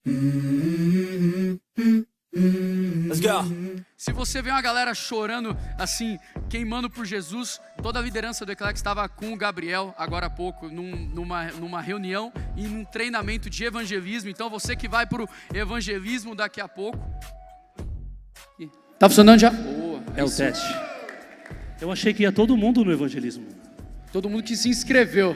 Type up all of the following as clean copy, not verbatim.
Let's go. Se você vê uma galera chorando, assim, queimando por Jesus, toda a liderança do Eclex estava com o Gabriel, agora há pouco, numa reunião e num treinamento de evangelismo. Então você que vai para o evangelismo daqui a pouco. Tá funcionando já? Boa. É o teste. Eu achei que ia todo mundo no evangelismo. Todo mundo que se inscreveu.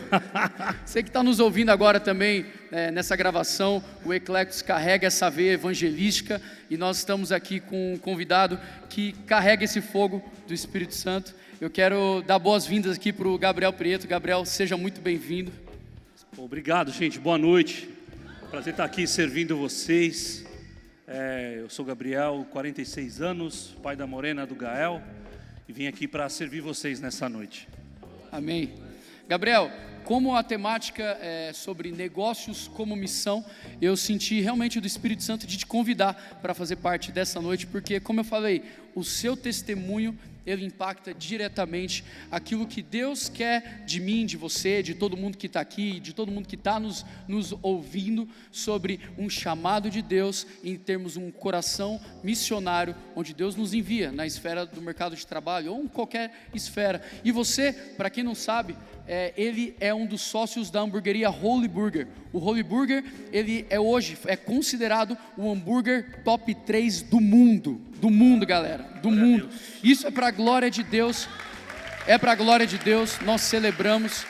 Você que está nos ouvindo agora também, nessa gravação, o Eclectus carrega essa veia evangelística e nós estamos aqui com um convidado que carrega esse fogo do Espírito Santo. Eu quero dar boas-vindas aqui para o Gabriel Prieto. Gabriel, seja muito bem-vindo. Obrigado, gente. Boa noite. Prazer estar aqui servindo vocês. Eu sou Gabriel, 46 anos, pai da Morena, do Gael, e vim aqui para servir vocês nessa noite. Amém. Gabriel, como a temática é sobre negócios como missão, eu senti realmente do Espírito Santo de te convidar para fazer parte dessa noite, porque, como eu falei, o seu testemunho, ele impacta diretamente aquilo que Deus quer de mim, de você, de todo mundo que está aqui, de todo mundo que está nos ouvindo, sobre um chamado de Deus em termos um coração missionário, onde Deus nos envia na esfera do mercado de trabalho ou em qualquer esfera. E você, para quem não sabe, ele é um dos sócios da hamburgueria Holy Burger. O Holy Burger, ele hoje é considerado o hambúrguer top 3 do mundo, galera, do mundo. Isso é para a glória de Deus, nós celebramos,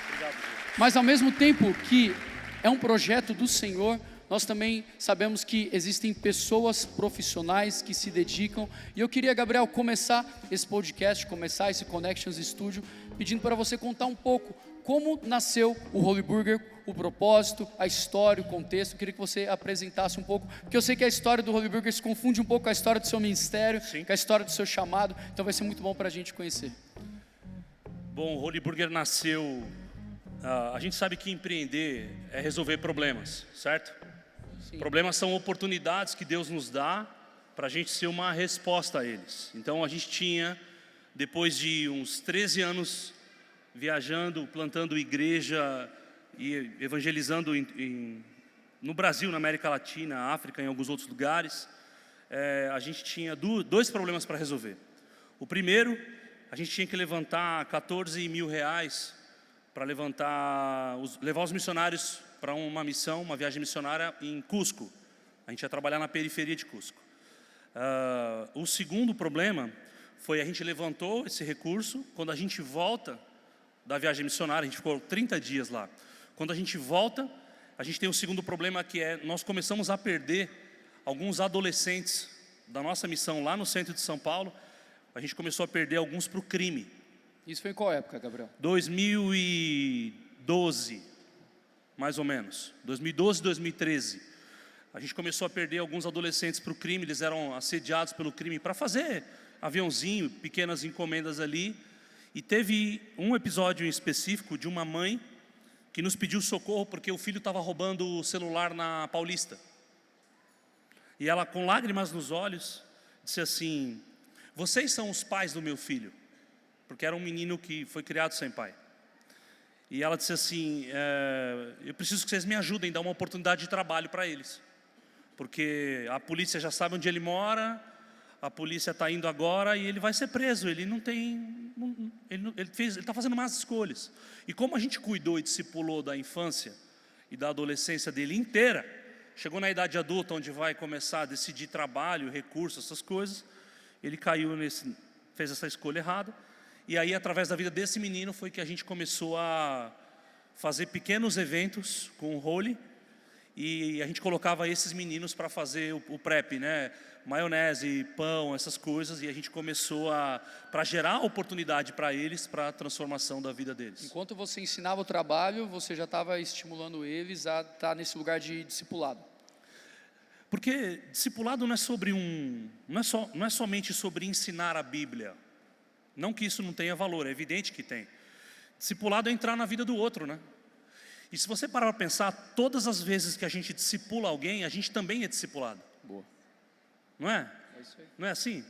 mas ao mesmo tempo que é um projeto do Senhor, nós também sabemos que existem pessoas profissionais que se dedicam, e eu queria, Gabriel, começar esse podcast, começar esse Connections Studio, pedindo para você contar um pouco como nasceu o Holy Burger, o propósito, a história, o contexto. Eu queria que você apresentasse um pouco, porque eu sei que a história do Holy Burger se confunde um pouco com a história do seu ministério, Sim. com a história do seu chamado, então vai ser muito bom para a gente conhecer. Bom, o Holy Burger nasceu... a gente sabe que empreender é resolver problemas, certo? Sim. Problemas são oportunidades que Deus nos dá para a gente ser uma resposta a eles. Então a gente tinha, depois de uns 13 anos viajando, plantando igreja e evangelizando no Brasil, na América Latina, África, em alguns outros lugares, a gente tinha dois problemas para resolver. O primeiro, a gente tinha que levantar 14 mil reais para levar os missionários para uma missão, uma viagem missionária em Cusco. A gente ia trabalhar na periferia de Cusco. O segundo problema foi a gente levantou esse recurso, quando a gente volta da viagem missionária, a gente ficou 30 dias lá. Quando a gente volta, a gente tem o segundo problema, que é nós começamos a perder alguns adolescentes da nossa missão lá no centro de São Paulo. A gente começou a perder alguns para o crime. Isso foi em qual época, Gabriel? 2012, mais ou menos. 2012, 2013. A gente começou a perder alguns adolescentes para o crime. Eles eram assediados pelo crime para fazer aviãozinho, pequenas encomendas ali. E teve um episódio em específico de uma mãe que nos pediu socorro porque o filho estava roubando o celular na Paulista. E ela, com lágrimas nos olhos, disse assim: vocês são os pais do meu filho. Porque era um menino que foi criado sem pai. E ela disse assim: eu preciso que vocês me ajudem a dar uma oportunidade de trabalho para eles. Porque a polícia já sabe onde ele mora, a polícia está indo agora e ele vai ser preso. Ele não tem... ele está fazendo más escolhas. E como a gente cuidou e discipulou da infância e da adolescência dele inteira, chegou na idade adulta, onde vai começar a decidir trabalho, recursos, essas coisas, ele caiu fez essa escolha errada. E aí, através da vida desse menino, foi que a gente começou a fazer pequenos eventos com o Holy, e a gente colocava esses meninos para fazer o prep, né? Maionese, pão, essas coisas, e a gente começou para gerar oportunidade para eles, para a transformação da vida deles. Enquanto você ensinava o trabalho, você já estava estimulando eles a estar nesse lugar de discipulado. Porque discipulado não é sobre não é somente sobre ensinar a Bíblia. Não que isso não tenha valor, é evidente que tem. Discipulado é entrar na vida do outro, né? E se você parar para pensar, todas as vezes que a gente discipula alguém, a gente também é discipulado. Boa. Não é? É isso aí. Não é assim?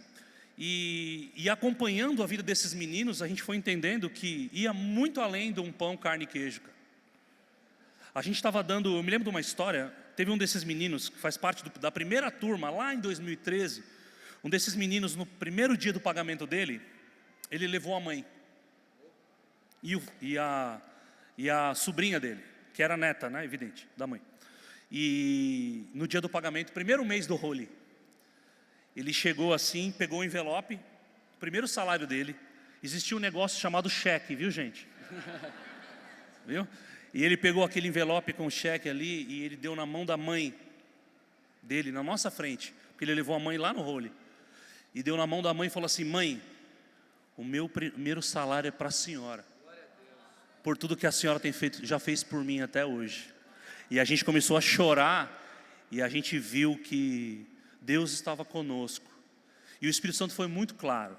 E acompanhando a vida desses meninos, a gente foi entendendo que ia muito além de um pão, carne e queijo. A gente estava eu me lembro de uma história, teve um desses meninos, que faz parte da primeira turma, lá em 2013, um desses meninos, no primeiro dia do pagamento dele, ele levou a mãe. E a sobrinha dele, que era neta, né, evidente, da mãe. E no dia do pagamento, primeiro mês do Holy, ele chegou assim, pegou o envelope, primeiro salário dele, existia um negócio chamado cheque, viu, gente? Viu? E ele pegou aquele envelope com o cheque ali e ele deu na mão da mãe dele, na nossa frente, porque ele levou a mãe lá no Holy. E deu na mão da mãe e falou assim: mãe, o meu primeiro salário é para a senhora, por tudo que a senhora já fez por mim até hoje. E a gente começou a chorar e a gente viu que Deus estava conosco. E o Espírito Santo foi muito claro.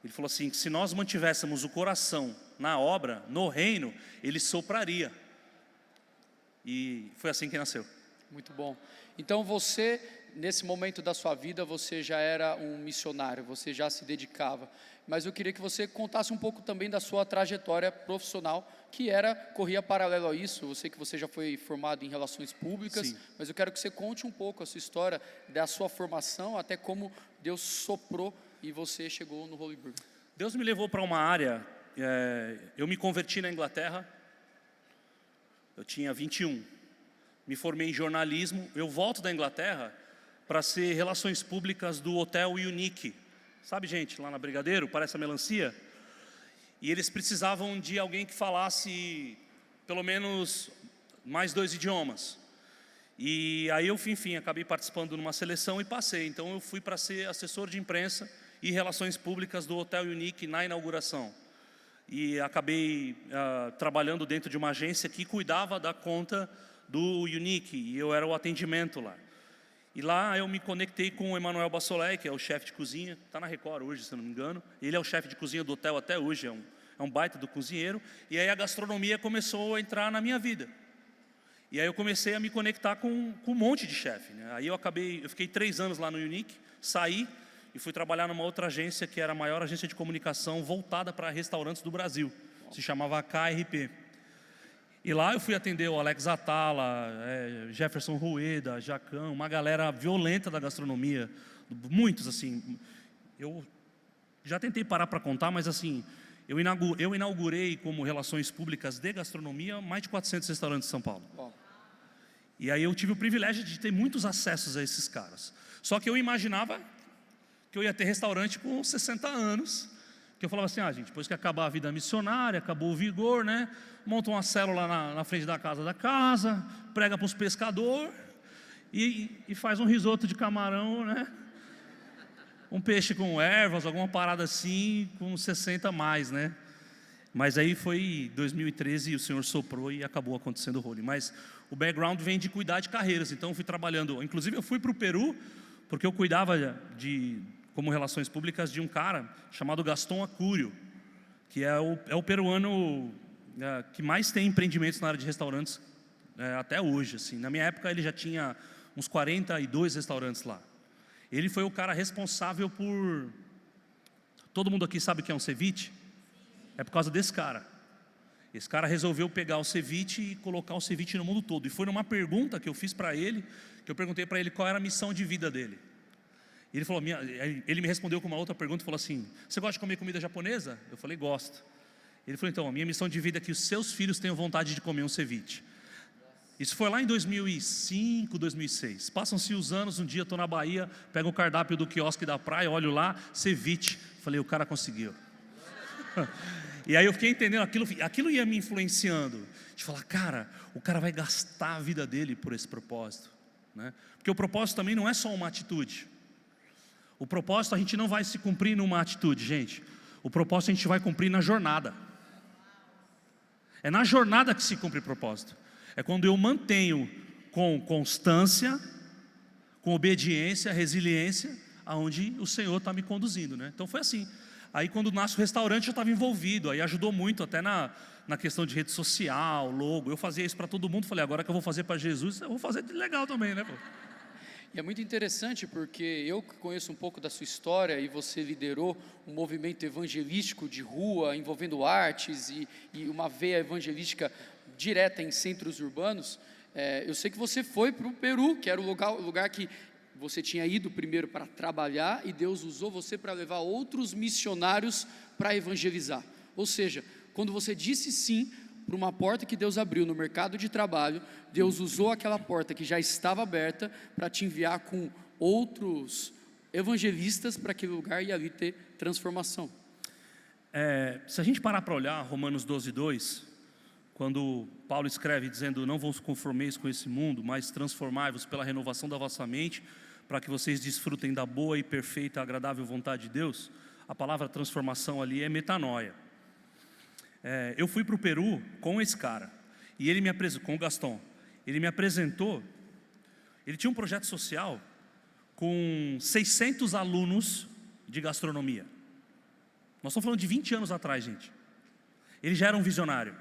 Ele falou assim, que se nós mantivéssemos o coração na obra, no reino, ele sopraria. E foi assim que nasceu. Muito bom. Então você, nesse momento da sua vida, você já era um missionário, você já se dedicava. Mas eu queria que você contasse um pouco também da sua trajetória profissional, que corria paralelo a isso. Eu sei que você já foi formado em relações públicas, sim, mas eu quero que você conte um pouco a sua história, da sua formação, até como Deus soprou e você chegou no Holy Burger. Deus me levou para uma área, eu me converti na Inglaterra, eu tinha 21, me formei em jornalismo, eu volto da Inglaterra para ser relações públicas do Hotel Unique. Sabe, gente, lá na Brigadeiro, parece a melancia? E eles precisavam de alguém que falasse pelo menos mais 2 idiomas. E aí eu, enfim, acabei participando de uma seleção e passei. Então eu fui para ser assessor de imprensa e relações públicas do Hotel Unique na inauguração. E acabei trabalhando dentro de uma agência que cuidava da conta do Unique, e eu era o atendimento lá. E lá eu me conectei com o Emanuel Bassolé, que é o chefe de cozinha, está na Record hoje, se não me engano. Ele é o chefe de cozinha do hotel até hoje, é um baita do cozinheiro. E aí a gastronomia começou a entrar na minha vida. E aí eu comecei a me conectar com um monte de chefe, né? Aí eu fiquei 3 anos lá no Unique, saí e fui trabalhar numa outra agência, que era a maior agência de comunicação voltada para restaurantes do Brasil. Se chamava KRP. E lá eu fui atender o Alex Atala, Jefferson Rueda, Jacão, uma galera violenta da gastronomia, muitos assim. Eu já tentei parar para contar, mas assim, eu inaugurei como relações públicas de gastronomia mais de 400 restaurantes em São Paulo. E aí eu tive o privilégio de ter muitos acessos a esses caras. Só que eu imaginava que eu ia ter restaurante com 60 anos, que eu falava assim, gente, depois que acabar a vida missionária, acabou o vigor, né? Monta uma célula na frente da casa, prega para os pescadores e faz um risoto de camarão, né? Um peixe com ervas, alguma parada assim, com 60 mais, né? Mas aí foi 2013 e o Senhor soprou e acabou acontecendo o Holy. Mas o background vem de cuidar de carreiras, então eu fui trabalhando, inclusive eu fui para o Peru, porque eu cuidava como relações públicas de um cara chamado Gaston Acúrio, que é o peruano que mais tem empreendimentos na área de restaurantes até hoje. Assim. Na minha época ele já tinha uns 42 restaurantes lá. Ele foi o cara responsável por... Todo mundo aqui sabe o que é um ceviche? É por causa desse cara. Esse cara resolveu pegar o ceviche e colocar o ceviche no mundo todo. E foi numa pergunta que eu fiz para ele, que eu perguntei para ele qual era a missão de vida dele. Ele falou, ele me respondeu com uma outra pergunta e falou assim, você gosta de comer comida japonesa? Eu falei, gosto. Ele falou, então, a minha missão de vida é que os seus filhos tenham vontade de comer um ceviche. Isso foi lá em 2005, 2006. Passam-se os anos, um dia eu estou na Bahia, pego o cardápio do quiosque da praia, olho lá, ceviche. Falei, o cara conseguiu. E aí eu fiquei entendendo, aquilo ia me influenciando. De falar, cara, o cara vai gastar a vida dele por esse propósito. Né? Porque o propósito também não é só uma atitude. O propósito a gente não vai se cumprir numa atitude, gente. O propósito a gente vai cumprir na jornada. É na jornada que se cumpre o propósito. É quando eu mantenho com constância, com obediência, resiliência, aonde o Senhor está me conduzindo, né? Então foi assim. Aí quando nasce o restaurante eu estava envolvido, aí ajudou muito até na questão de rede social, logo. Eu fazia isso para todo mundo, falei, agora que eu vou fazer para Jesus, eu vou fazer de legal também, né? E é muito interessante porque eu que conheço um pouco da sua história e você liderou um movimento evangelístico de rua, envolvendo artes e uma veia evangelística direta em centros urbanos, Eu sei que você foi para o Peru, que era o lugar que você tinha ido primeiro para trabalhar, e Deus usou você para levar outros missionários para evangelizar. Ou seja, quando você disse sim para uma porta que Deus abriu no mercado de trabalho, Deus usou aquela porta que já estava aberta para te enviar com outros evangelistas para aquele lugar e ali ter transformação. Se a gente parar para olhar Romanos 12:2, quando Paulo escreve dizendo: não vos conformeis com esse mundo, mas transformai-vos pela renovação da vossa mente, para que vocês desfrutem da boa e perfeita, agradável vontade de Deus. A palavra transformação ali é metanoia. Eu fui para o Peru com esse cara, e ele me apresentou, com o Gaston, ele me apresentou, ele tinha um projeto social com 600 alunos de gastronomia. Nós estamos falando de 20 anos atrás, gente. Ele já era um visionário.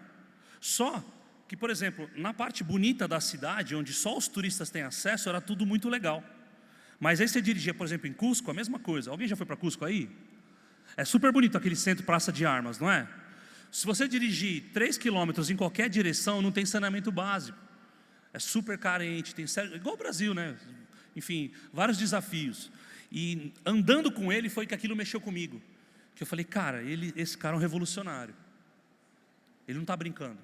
Só que, por exemplo, na parte bonita da cidade, onde só os turistas têm acesso, era tudo muito legal. Mas aí você dirigia, por exemplo, em Cusco, a mesma coisa. Alguém já foi para Cusco aí? É super bonito aquele centro Praça de Armas, não é? Se você dirigir 3 quilômetros em qualquer direção, não tem saneamento básico. É super carente, tem igual o Brasil, né? Enfim, vários desafios. E andando com ele foi que aquilo mexeu comigo. Que eu falei, cara, esse cara é um revolucionário. Ele não está brincando.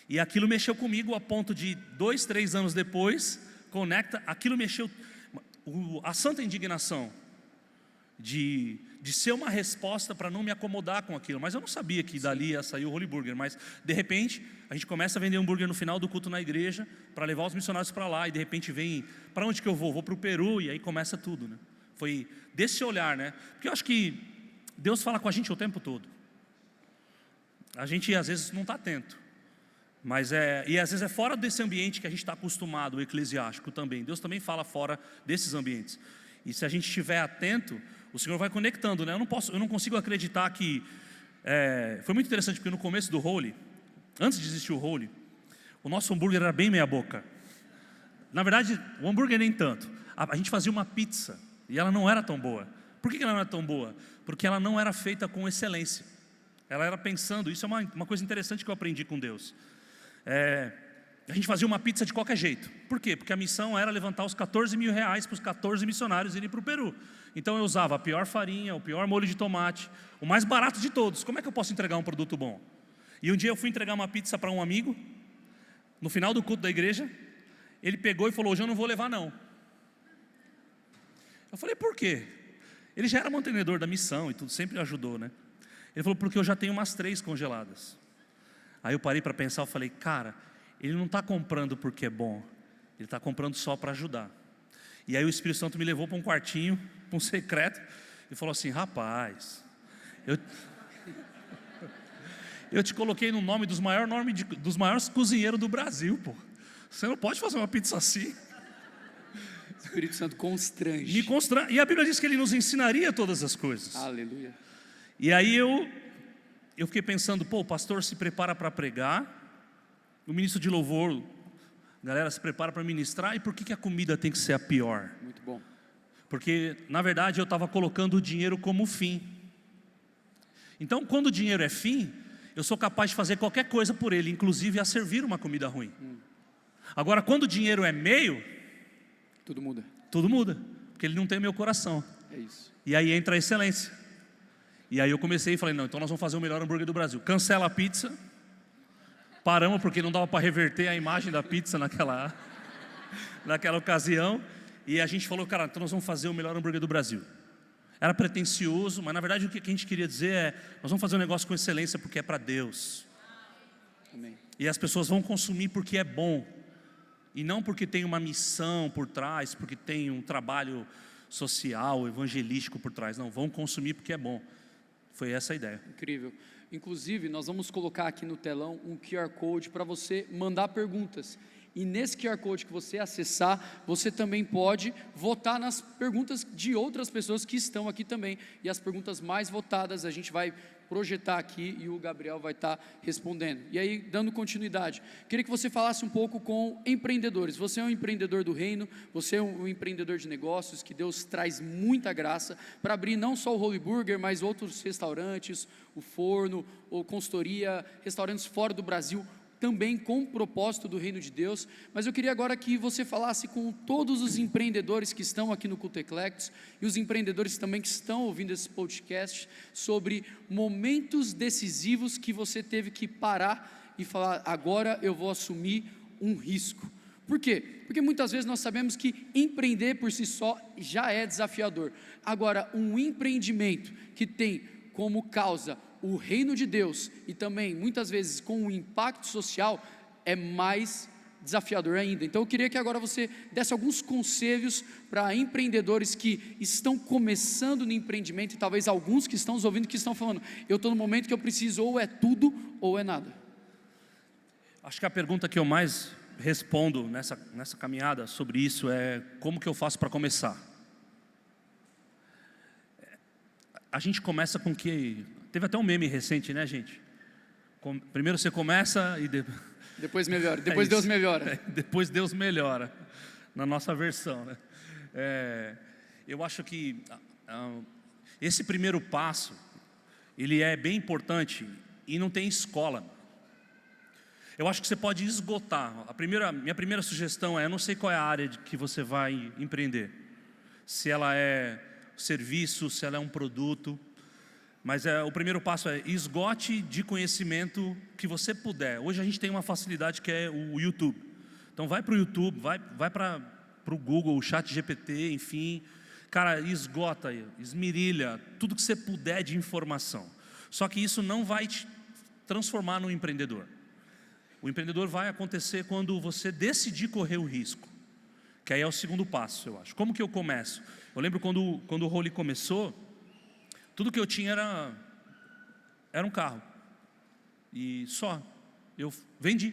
E aquilo mexeu comigo a ponto de 2, 3 anos depois, aquilo mexeu. A santa indignação de ser uma resposta para não me acomodar com aquilo. Mas eu não sabia que dali ia sair o Holy Burger. Mas de repente a gente começa a vender hambúrguer no final do culto na igreja, para levar os missionários para lá. E de repente vem, para onde que eu vou? Vou para o Peru. E aí começa tudo, né? Foi desse olhar, né? Porque eu acho que Deus fala com a gente o tempo todo. A gente às vezes não está atento. E às vezes é fora desse ambiente que a gente está acostumado, o eclesiástico também. Deus também fala fora desses ambientes. E se a gente estiver atento, o Senhor vai conectando, né? Eu não consigo acreditar que... foi muito interessante, porque no começo do Holy, antes de existir o Holy, o nosso hambúrguer era bem meia boca. Na verdade, o hambúrguer nem tanto. A gente fazia uma pizza, e ela não era tão boa. Por que ela não era tão boa? Porque ela não era feita com excelência. Ela era pensando, isso é uma coisa interessante que eu aprendi com Deus. A gente fazia uma pizza de qualquer jeito. Por quê? Porque a missão era levantar os 14 mil reais para os 14 missionários irem para o Peru. Então eu usava a pior farinha, o pior molho de tomate, o mais barato de todos. Como é que eu posso entregar um produto bom? E um dia eu fui entregar uma pizza para um amigo, no final do culto da igreja. Ele pegou e falou: hoje eu não vou levar não. Eu falei: por quê? Ele já era mantenedor da missão e tudo, sempre ajudou, né? Ele falou: porque eu já tenho umas 3 congeladas. Aí eu parei para pensar, eu falei: cara, ele não está comprando porque é bom, ele está comprando só para ajudar. E aí o Espírito Santo me levou para um quartinho, para um secreto, e falou assim: rapaz, eu te coloquei no nome dos maiores cozinheiros do Brasil, pô. Você não pode fazer uma pizza assim. O Espírito Santo constrange. Me constrange. E a Bíblia diz que Ele nos ensinaria todas as coisas. Aleluia. E aí eu fiquei pensando, pô, o pastor se prepara para pregar, o ministro de louvor, a galera se prepara para ministrar, e por que a comida tem que ser a pior? Muito bom. Porque, na verdade, eu estava colocando o dinheiro como fim. Então, quando o dinheiro é fim, eu sou capaz de fazer qualquer coisa por ele, inclusive a servir uma comida ruim. Agora, quando o dinheiro é meio, tudo muda. Tudo muda, porque ele não tem o meu coração. É isso. E aí entra a excelência. E aí eu comecei e falei: não, então nós vamos fazer o melhor hambúrguer do Brasil. Cancela a pizza. Paramos porque não dava para reverter a imagem da pizza naquela ocasião. E a gente falou: cara, então nós vamos fazer o melhor hambúrguer do Brasil. Era pretensioso, mas na verdade o que a gente queria dizer é: nós vamos fazer um negócio com excelência porque é para Deus. Amém. E as pessoas vão consumir porque é bom. E não porque tem uma missão por trás, porque tem um trabalho social, evangelístico por trás. Não, vão consumir porque é bom. Foi essa a ideia. Incrível. Inclusive, nós vamos colocar aqui no telão um QR Code para você mandar perguntas. E nesse QR Code que você acessar, você também pode votar nas perguntas de outras pessoas que estão aqui também. E as perguntas mais votadas a gente vai projetar aqui e o Gabriel vai estar respondendo. E aí, dando continuidade, queria que você falasse um pouco com empreendedores. Você é um empreendedor do reino, você é um empreendedor de negócios, que Deus traz muita graça para abrir não só o Holy Burger, mas outros restaurantes, o forno, ou consultoria, restaurantes fora do Brasil. também com o propósito do reino de Deus, mas eu queria agora que você falasse com todos os empreendedores que estão aqui no Culto Eclectos e os empreendedores também que estão ouvindo esse podcast, sobre momentos decisivos que você teve que parar e falar: agora eu vou assumir um risco. Por quê? Porque muitas vezes nós sabemos que empreender por si só já é desafiador. Agora, um empreendimento que tem como causa o reino de Deus e também muitas vezes com um impacto social é mais desafiador ainda. Então eu queria que agora você desse alguns conselhos para empreendedores que estão começando no empreendimento e talvez alguns que estão nos ouvindo que estão falando: eu estou no momento que eu preciso ou é tudo ou é nada. Acho que a pergunta que eu mais respondo nessa caminhada sobre isso é: como que eu faço para começar? A gente começa com que... Teve até um meme recente, né, gente? Primeiro você começa e... Depois melhora, depois Deus melhora. Depois Deus melhora, na nossa versão, né? Eu acho que esse primeiro passo, ele é bem importante e não tem escola. Eu acho que você pode esgotar. Minha primeira sugestão é: eu não sei qual é a área que você vai empreender. Se ela é serviço, se ela é um produto, mas o primeiro passo é: esgote de conhecimento que você puder. Hoje a gente tem uma facilidade que é o YouTube. Então vai para o YouTube, vai para o Google, o ChatGPT, enfim. Cara, esgota, esmerilha tudo que você puder de informação. Só que isso não vai te transformar num empreendedor. O empreendedor vai acontecer quando você decidir correr o risco, que aí é o segundo passo, eu acho. Como que eu começo? Eu lembro quando o Holy começou, tudo que eu tinha era um carro, e só. Eu vendi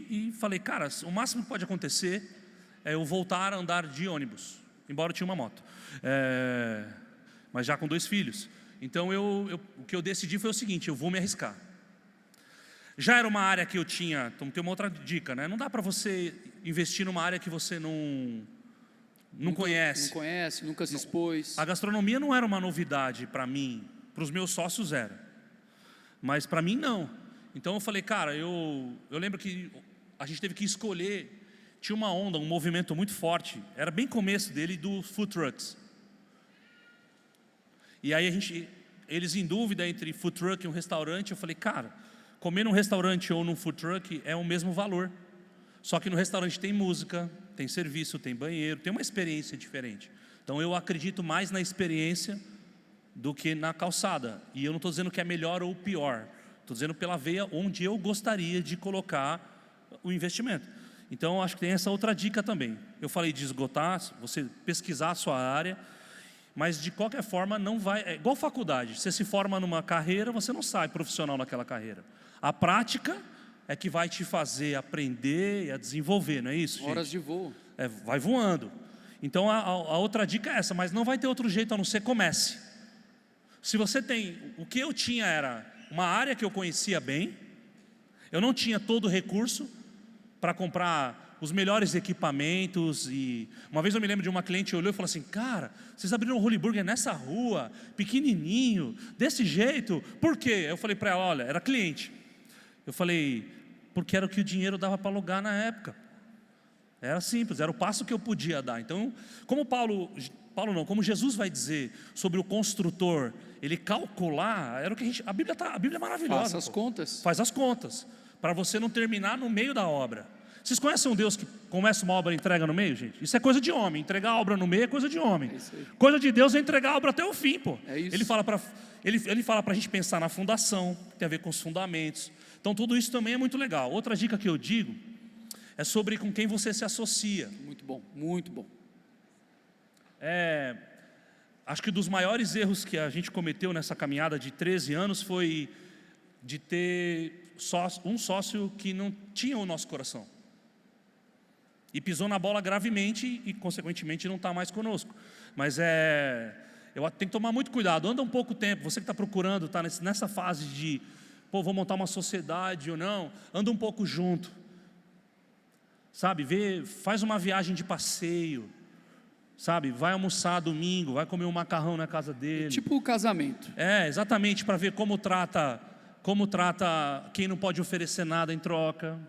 e falei: cara, o máximo que pode acontecer é eu voltar a andar de ônibus, embora eu tinha uma moto, mas já com 2 filhos. Então o que eu decidi foi o seguinte: eu vou me arriscar. Já era uma área que eu tinha. Então tem uma outra dica, né? Não dá para você investir numa área que você não conhece. Não conhece, nunca se expôs. A gastronomia não era uma novidade para mim, para os meus sócios era, mas para mim não. Então eu falei: cara, eu lembro que a gente teve que escolher. Tinha uma onda, um movimento muito forte, era bem começo dele, do food trucks. E aí eles em dúvida entre food truck e um restaurante. Eu falei: cara, comer num restaurante ou num food truck é o mesmo valor, só que no restaurante tem música, tem serviço, tem banheiro, tem uma experiência diferente. Então eu acredito mais na experiência do que na calçada. E eu não estou dizendo que é melhor ou pior, estou dizendo pela veia onde eu gostaria de colocar o investimento. Então eu acho que tem essa outra dica também. Eu falei de esgotar, você pesquisar a sua área, mas de qualquer forma não vai... É igual faculdade, você se forma numa carreira, você não sai profissional naquela carreira. A prática é que vai te fazer aprender e a desenvolver, não é isso, gente? Horas de voo. Vai voando. Então a outra dica é essa: mas não vai ter outro jeito a não ser comece. Se você tem... O que eu tinha era uma área que eu conhecia bem, eu não tinha todo o recurso para comprar os melhores equipamentos. E uma vez eu me lembro de uma cliente que olhou e falou assim: cara, vocês abriram um Holy Burger nessa rua, pequenininho, desse jeito, por quê? Eu falei para ela: olha, era cliente. Eu falei: porque era o que o dinheiro dava para alugar na época. Era simples, era o passo que eu podia dar. Então, como como Jesus vai dizer sobre o construtor, ele calcular, era o que a Bíblia é maravilhosa. Faça as contas. Faz as contas, para você não terminar no meio da obra. Vocês conhecem um Deus que começa uma obra e entrega no meio, gente? Isso é coisa de homem. Entregar a obra no meio é coisa de homem. Coisa de Deus é entregar a obra até o fim, pô. É isso. Ele fala para a gente pensar na fundação, que tem a ver com os fundamentos. Então tudo isso também é muito legal. Outra dica que eu digo é sobre com quem você se associa. Muito bom, muito bom. Acho que dos maiores erros que a gente cometeu nessa caminhada de 13 anos foi de ter um sócio que não tinha o nosso coração. E pisou na bola gravemente e, consequentemente, não está mais conosco. Mas eu tenho que tomar muito cuidado. Anda um pouco tempo, você que está procurando, está nessa fase de, vou montar uma sociedade ou não, anda um pouco junto. Sabe, faz uma viagem de passeio. Sabe, vai almoçar domingo, vai comer um macarrão na casa dele. Tipo o casamento. Exatamente, para ver como trata como trata quem não pode oferecer nada em troca,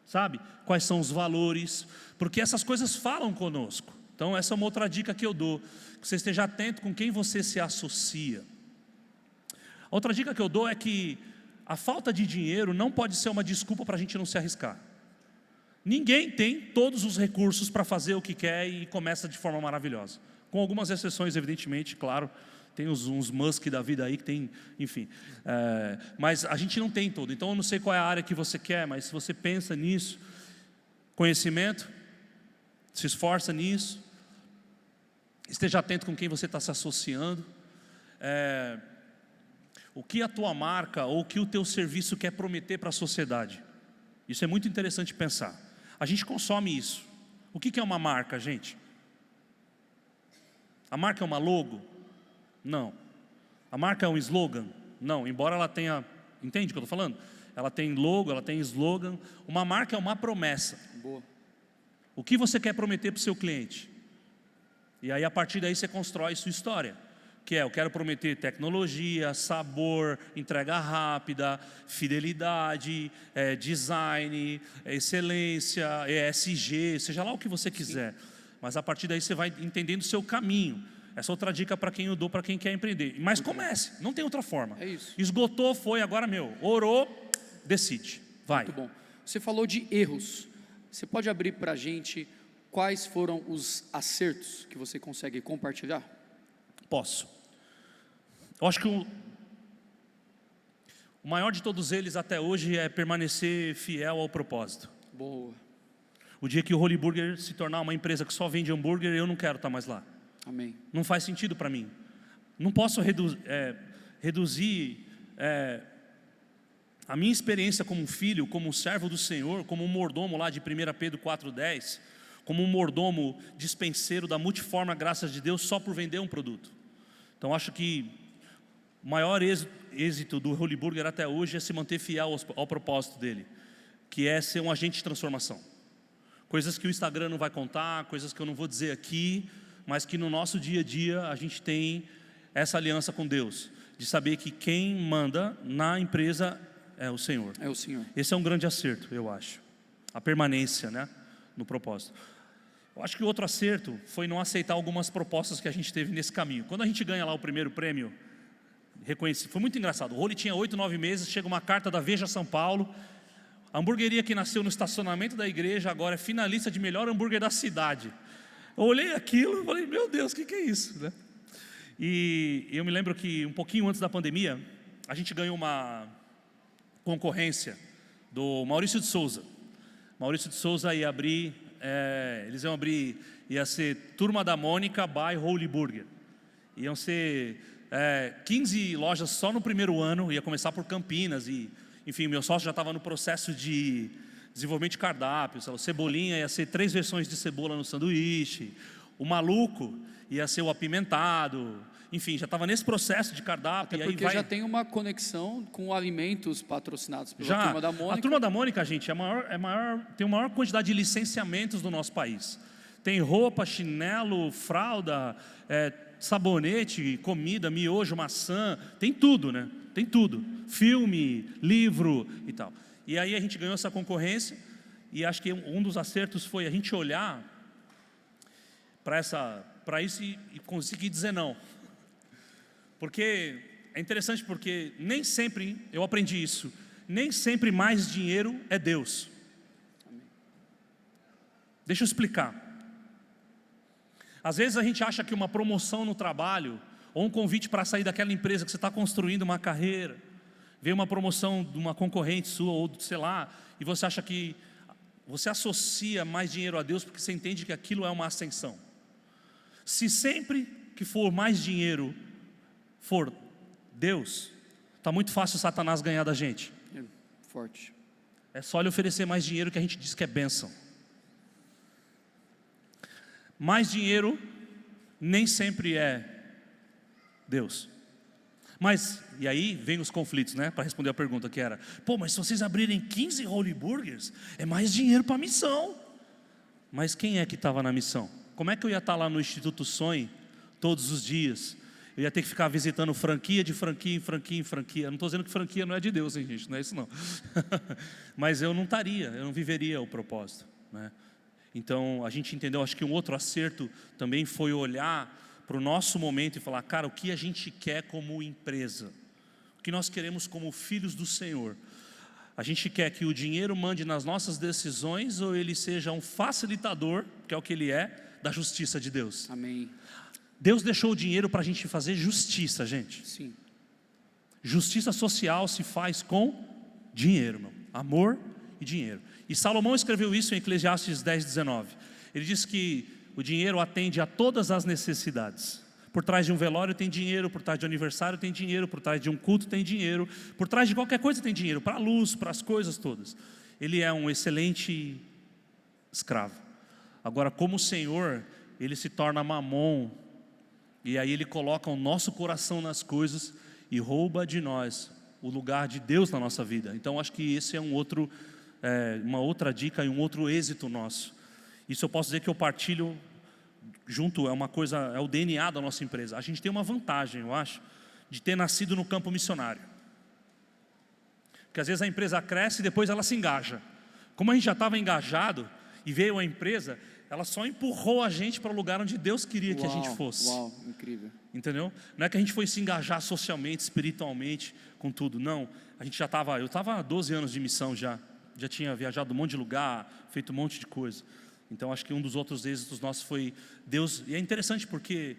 sabe? Quais são os valores, porque essas coisas falam conosco. Então essa é uma outra dica que eu dou, que você esteja atento com quem você se associa. Outra dica que eu dou é que a falta de dinheiro não pode ser uma desculpa para a gente não se arriscar. Ninguém tem todos os recursos para fazer o que quer e começa de forma maravilhosa. Com algumas exceções, evidentemente, claro. Tem uns Musk da vida aí que tem, enfim. Mas a gente não tem todo. Então eu não sei qual é a área que você quer, mas se você pensa nisso, conhecimento, se esforça nisso, esteja atento com quem você está se associando. O que a tua marca ou o que o teu serviço quer prometer para a sociedade. Isso é muito interessante pensar. A gente consome isso. O que é uma marca, gente? A marca é uma logo? Não. A marca é um slogan? Não, embora ela tenha... Entende o que eu estou falando? Ela tem logo, ela tem slogan. Uma marca é uma promessa. Boa. O que você quer prometer para o seu cliente? E aí a partir daí você constrói sua história. Que é, eu quero prometer tecnologia, sabor, entrega rápida, fidelidade, design, excelência, ESG, seja lá o que você quiser. Mas a partir daí você vai entendendo o seu caminho. Essa é outra dica para quem eu dou, para quem quer empreender. Mas comece, não tem outra forma. É isso. Esgotou, foi, agora orou, decide, vai. Muito bom. Você falou de erros. Você pode abrir para a gente quais foram os acertos que você consegue compartilhar? Posso. Eu acho que o maior de todos eles até hoje é permanecer fiel ao propósito. Boa. O dia que o Holy Burger se tornar uma empresa que só vende hambúrguer, eu não quero estar mais lá. Amém. Não faz sentido para mim. Não posso reduzir a minha experiência como filho, como servo do Senhor, como um mordomo lá de 1 Pedro 4,10, como um mordomo dispenseiro da multiforme graça de Deus só por vender um produto. Então acho que o maior êxito do Holy Burger até hoje é se manter fiel ao propósito dele, que é ser um agente de transformação. Coisas que o Instagram não vai contar, coisas que eu não vou dizer aqui, mas que no nosso dia a dia a gente tem essa aliança com Deus, de saber que quem manda na empresa é o Senhor. É o Senhor. Esse é um grande acerto, eu acho. A permanência, né, no propósito. Eu acho que o outro acerto foi não aceitar algumas propostas que a gente teve nesse caminho. Quando a gente ganha lá o primeiro prêmio, reconhecido, foi muito engraçado. O Holy tinha 8, 9 meses, chega uma carta da Veja São Paulo. A hamburgueria que nasceu no estacionamento da igreja agora é finalista de melhor hambúrguer da cidade. Eu olhei aquilo e falei, meu Deus, o que é isso, né? E eu me lembro que um pouquinho antes da pandemia, a gente ganhou uma concorrência do Maurício de Souza. Maurício de Souza ia abrir, ia ser Turma da Mônica by Holy Burger. Iam ser 15 lojas só no primeiro ano, ia começar por Campinas e, enfim, meu sócio já estava no processo de desenvolvimento de cardápio. O Cebolinha ia ser 3 versões de cebola no sanduíche, o Maluco ia ser o apimentado, enfim, já estava nesse processo de cardápio. Até porque já tem uma conexão com alimentos patrocinados pela Turma da Mônica. A Turma da Mônica, gente, tem a maior quantidade de licenciamentos do nosso país. Tem roupa, chinelo, fralda, sabonete, comida, miojo, maçã, tem tudo, né? Tem tudo. Filme, livro e tal. E aí a gente ganhou essa concorrência e acho que um dos acertos foi a gente olhar para isso e conseguir dizer não. Porque é interessante porque nem sempre, eu aprendi isso, nem sempre mais dinheiro é Deus. Deixa eu explicar. Às vezes a gente acha que uma promoção no trabalho, ou um convite para sair daquela empresa que você está construindo uma carreira, vem uma promoção de uma concorrente sua, ou sei lá, e você acha que você associa mais dinheiro a Deus porque você entende que aquilo é uma ascensão. Se sempre que for mais dinheiro for Deus, está muito fácil Satanás ganhar da gente. Forte. É só lhe oferecer mais dinheiro que a gente diz que é bênção. Mais dinheiro nem sempre é Deus. Mas, e aí vem os conflitos, né? Para responder a pergunta que era, mas se vocês abrirem 15 Holy Burgers, é mais dinheiro para a missão. Mas quem é que estava na missão? Como é que eu ia estar lá no Instituto Sonhe todos os dias? eu ia ter que ficar visitando franquia de franquia em franquia em franquia. Eu não estou dizendo que franquia não é de Deus, hein, gente, não é isso não. Mas eu não viveria o propósito, né? Então a gente entendeu, acho que um outro acerto também foi olhar para o nosso momento e falar, cara, o que a gente quer como empresa? O que nós queremos como filhos do Senhor? A gente quer que o dinheiro mande nas nossas decisões ou ele seja um facilitador, que é o que ele é, da justiça de Deus? Amém. Deus deixou o dinheiro para a gente fazer justiça, gente. Sim. Justiça social se faz com dinheiro, meu. Amor e dinheiro. E Salomão escreveu isso em Eclesiastes 10:19. Ele diz que o dinheiro atende a todas as necessidades. Por trás de um velório tem dinheiro, por trás de um aniversário tem dinheiro, por trás de um culto tem dinheiro, por trás de qualquer coisa tem dinheiro, para a luz, para as coisas todas. Ele é um excelente escravo. Agora, como Senhor, ele se torna mamon, e aí ele coloca o nosso coração nas coisas e rouba de nós o lugar de Deus na nossa vida. Então acho que esse é uma outra dica e um outro êxito nosso. Isso eu posso dizer que eu partilho junto, é o DNA da nossa empresa. A gente tem uma vantagem, eu acho, de ter nascido no campo missionário. Porque às vezes a empresa cresce e depois ela se engaja. Como a gente já estava engajado e veio a empresa, ela só empurrou a gente para o lugar onde Deus queria que a gente fosse. Uau, incrível. Entendeu? Não é que a gente foi se engajar socialmente, espiritualmente, com tudo. Não, a gente eu estava há 12 anos de missão já tinha viajado um monte de lugar, feito um monte de coisa. Então acho que um dos outros êxitos nossos foi Deus. E é interessante porque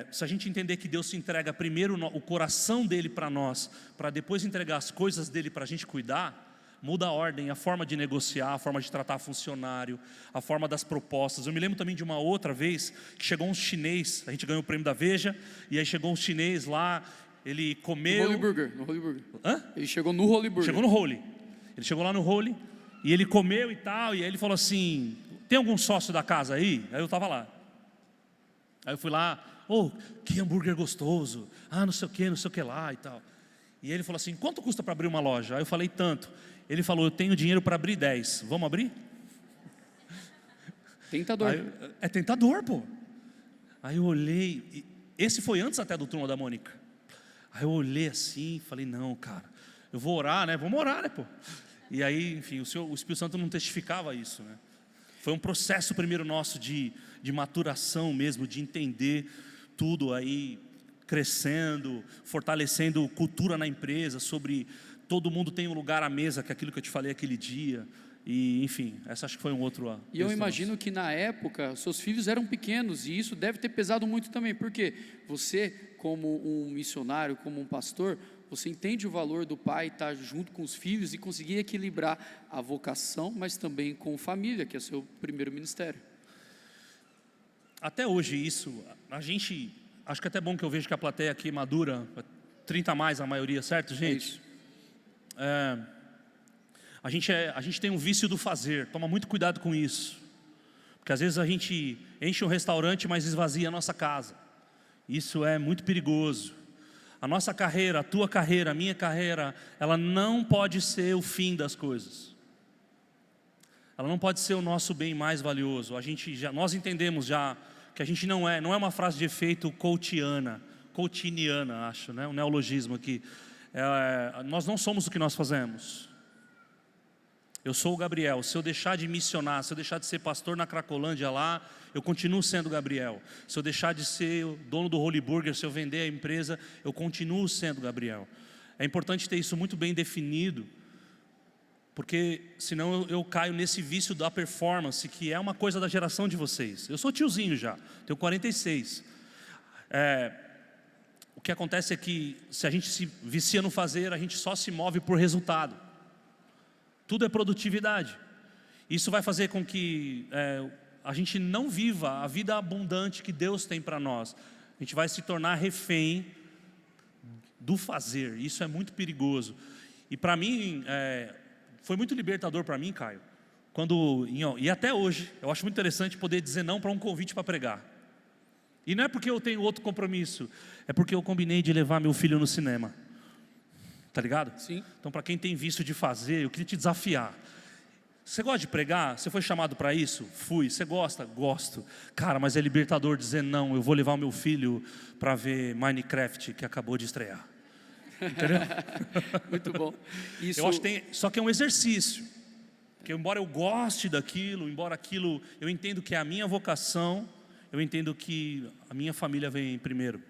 se a gente entender que Deus se entrega primeiro o coração dele para nós, para depois entregar as coisas dele para a gente cuidar, muda a ordem, a forma de negociar, a forma de tratar funcionário, a forma das propostas. Eu me lembro também de uma outra vez que chegou um chinês, a gente ganhou o prêmio da Veja, e aí chegou um chinês lá, ele comeu... No Holy Burger. Hã? Ele chegou no Holy Burger. Chegou no Holy. Ele chegou lá no Holy, e ele comeu e tal, e aí ele falou assim, tem algum sócio da casa aí? Aí eu estava lá. Aí eu fui lá, que hambúrguer gostoso, não sei o que lá e tal. E ele falou assim, quanto custa para abrir uma loja? Aí eu falei, tanto. Ele falou, eu tenho dinheiro para abrir 10, vamos abrir? Tentador. Aí, é tentador, pô. Aí eu olhei, esse foi antes até do Turma da Mônica. Aí eu olhei assim e falei, não, cara, eu vou orar, né? Vamos orar, né, pô? E aí, enfim, o Espírito Santo não testificava isso, né? Foi um processo primeiro nosso de maturação mesmo, de entender tudo aí, crescendo, fortalecendo cultura na empresa, sobre todo mundo tem um lugar à mesa, que é aquilo que eu te falei aquele dia. E, enfim, essa acho que foi um outro... E eu imagino que na época, seus filhos eram pequenos, e isso deve ter pesado muito também, porque você, como um missionário, como um pastor, você entende o valor do pai estar junto com os filhos e conseguir equilibrar a vocação, mas também com família, que é o seu primeiro ministério. Até hoje isso, acho que é até bom que eu vejo que a plateia aqui madura, 30 a mais a maioria, certo, gente? É isso. A gente tem um vício do fazer, toma muito cuidado com isso, porque às vezes a gente enche um restaurante, mas esvazia a nossa casa. Isso é muito perigoso. A nossa carreira, a tua carreira, a minha carreira, ela não pode ser o fim das coisas. Ela não pode ser o nosso bem mais valioso. Nós entendemos já que a gente não é uma frase de efeito coachiniana, acho, né? Um neologismo aqui. Nós não somos o que nós fazemos. Eu sou o Gabriel. Se eu deixar de missionar, se eu deixar de ser pastor na Cracolândia lá, eu continuo sendo Gabriel. Se eu deixar de ser o dono do Holy Burger, se eu vender a empresa, eu continuo sendo Gabriel. É importante ter isso muito bem definido, porque senão eu caio nesse vício da performance, que é uma coisa da geração de vocês. Eu sou tiozinho já, tenho 46. O que acontece é que se a gente se vicia no fazer, a gente só se move por resultado. Tudo é produtividade. Isso vai fazer com que a gente não viva a vida abundante que Deus tem para nós. A gente vai se tornar refém do fazer. Isso é muito perigoso. E para mim, foi muito libertador para mim, Caio. E até hoje, eu acho muito interessante poder dizer não para um convite para pregar. E não é porque eu tenho outro compromisso, é porque eu combinei de levar meu filho no cinema. Tá ligado? Sim. Então, para quem tem vício de fazer, eu queria te desafiar. Você gosta de pregar? Você foi chamado para isso? Fui. Você gosta? Gosto. Cara, mas é libertador dizer não, eu vou levar o meu filho para ver Minecraft que acabou de estrear. Entendeu? Muito bom. Isso... Eu acho que só que é um exercício. Porque embora eu goste daquilo, embora aquilo, eu entendo que é a minha vocação, eu entendo que a minha família vem primeiro.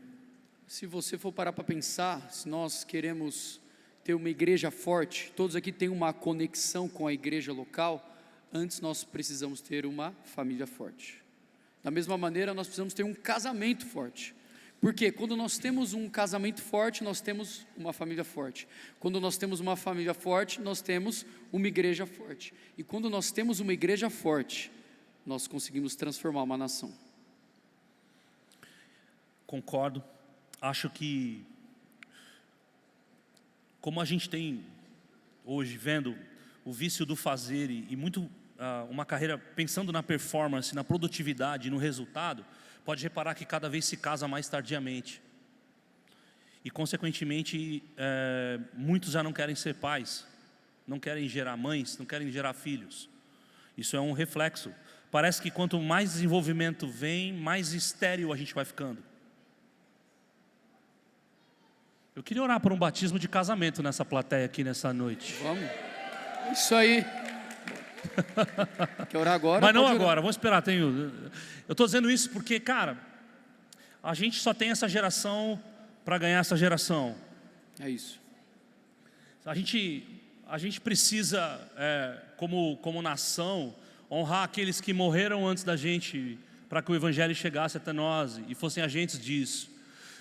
Se você for parar para pensar, se nós queremos ter uma igreja forte, todos aqui têm uma conexão com a igreja local, antes nós precisamos ter uma família forte. Da mesma maneira, nós precisamos ter um casamento forte. Porque quando nós temos um casamento forte, nós temos uma família forte. Quando nós temos uma família forte, nós temos uma igreja forte. E quando nós temos uma igreja forte, nós conseguimos transformar uma nação. Concordo. Acho que, como a gente tem hoje vendo o vício do fazer e muito uma carreira pensando na performance, na produtividade, no resultado, pode reparar que cada vez se casa mais tardiamente. E consequentemente, muitos já não querem ser pais, não querem gerar mães, não querem gerar filhos. Isso é um reflexo. Parece que quanto mais desenvolvimento vem, mais estéril a gente vai ficando. Eu queria orar por um batismo de casamento nessa plateia aqui nessa noite. Vamos. Isso aí. Quer orar agora? Mas não agora, vamos esperar. Eu estou dizendo isso porque, cara, a gente só tem essa geração para ganhar essa geração. É isso. A gente precisa, como nação, honrar aqueles que morreram antes da gente, para que o Evangelho chegasse até nós e fossem agentes disso.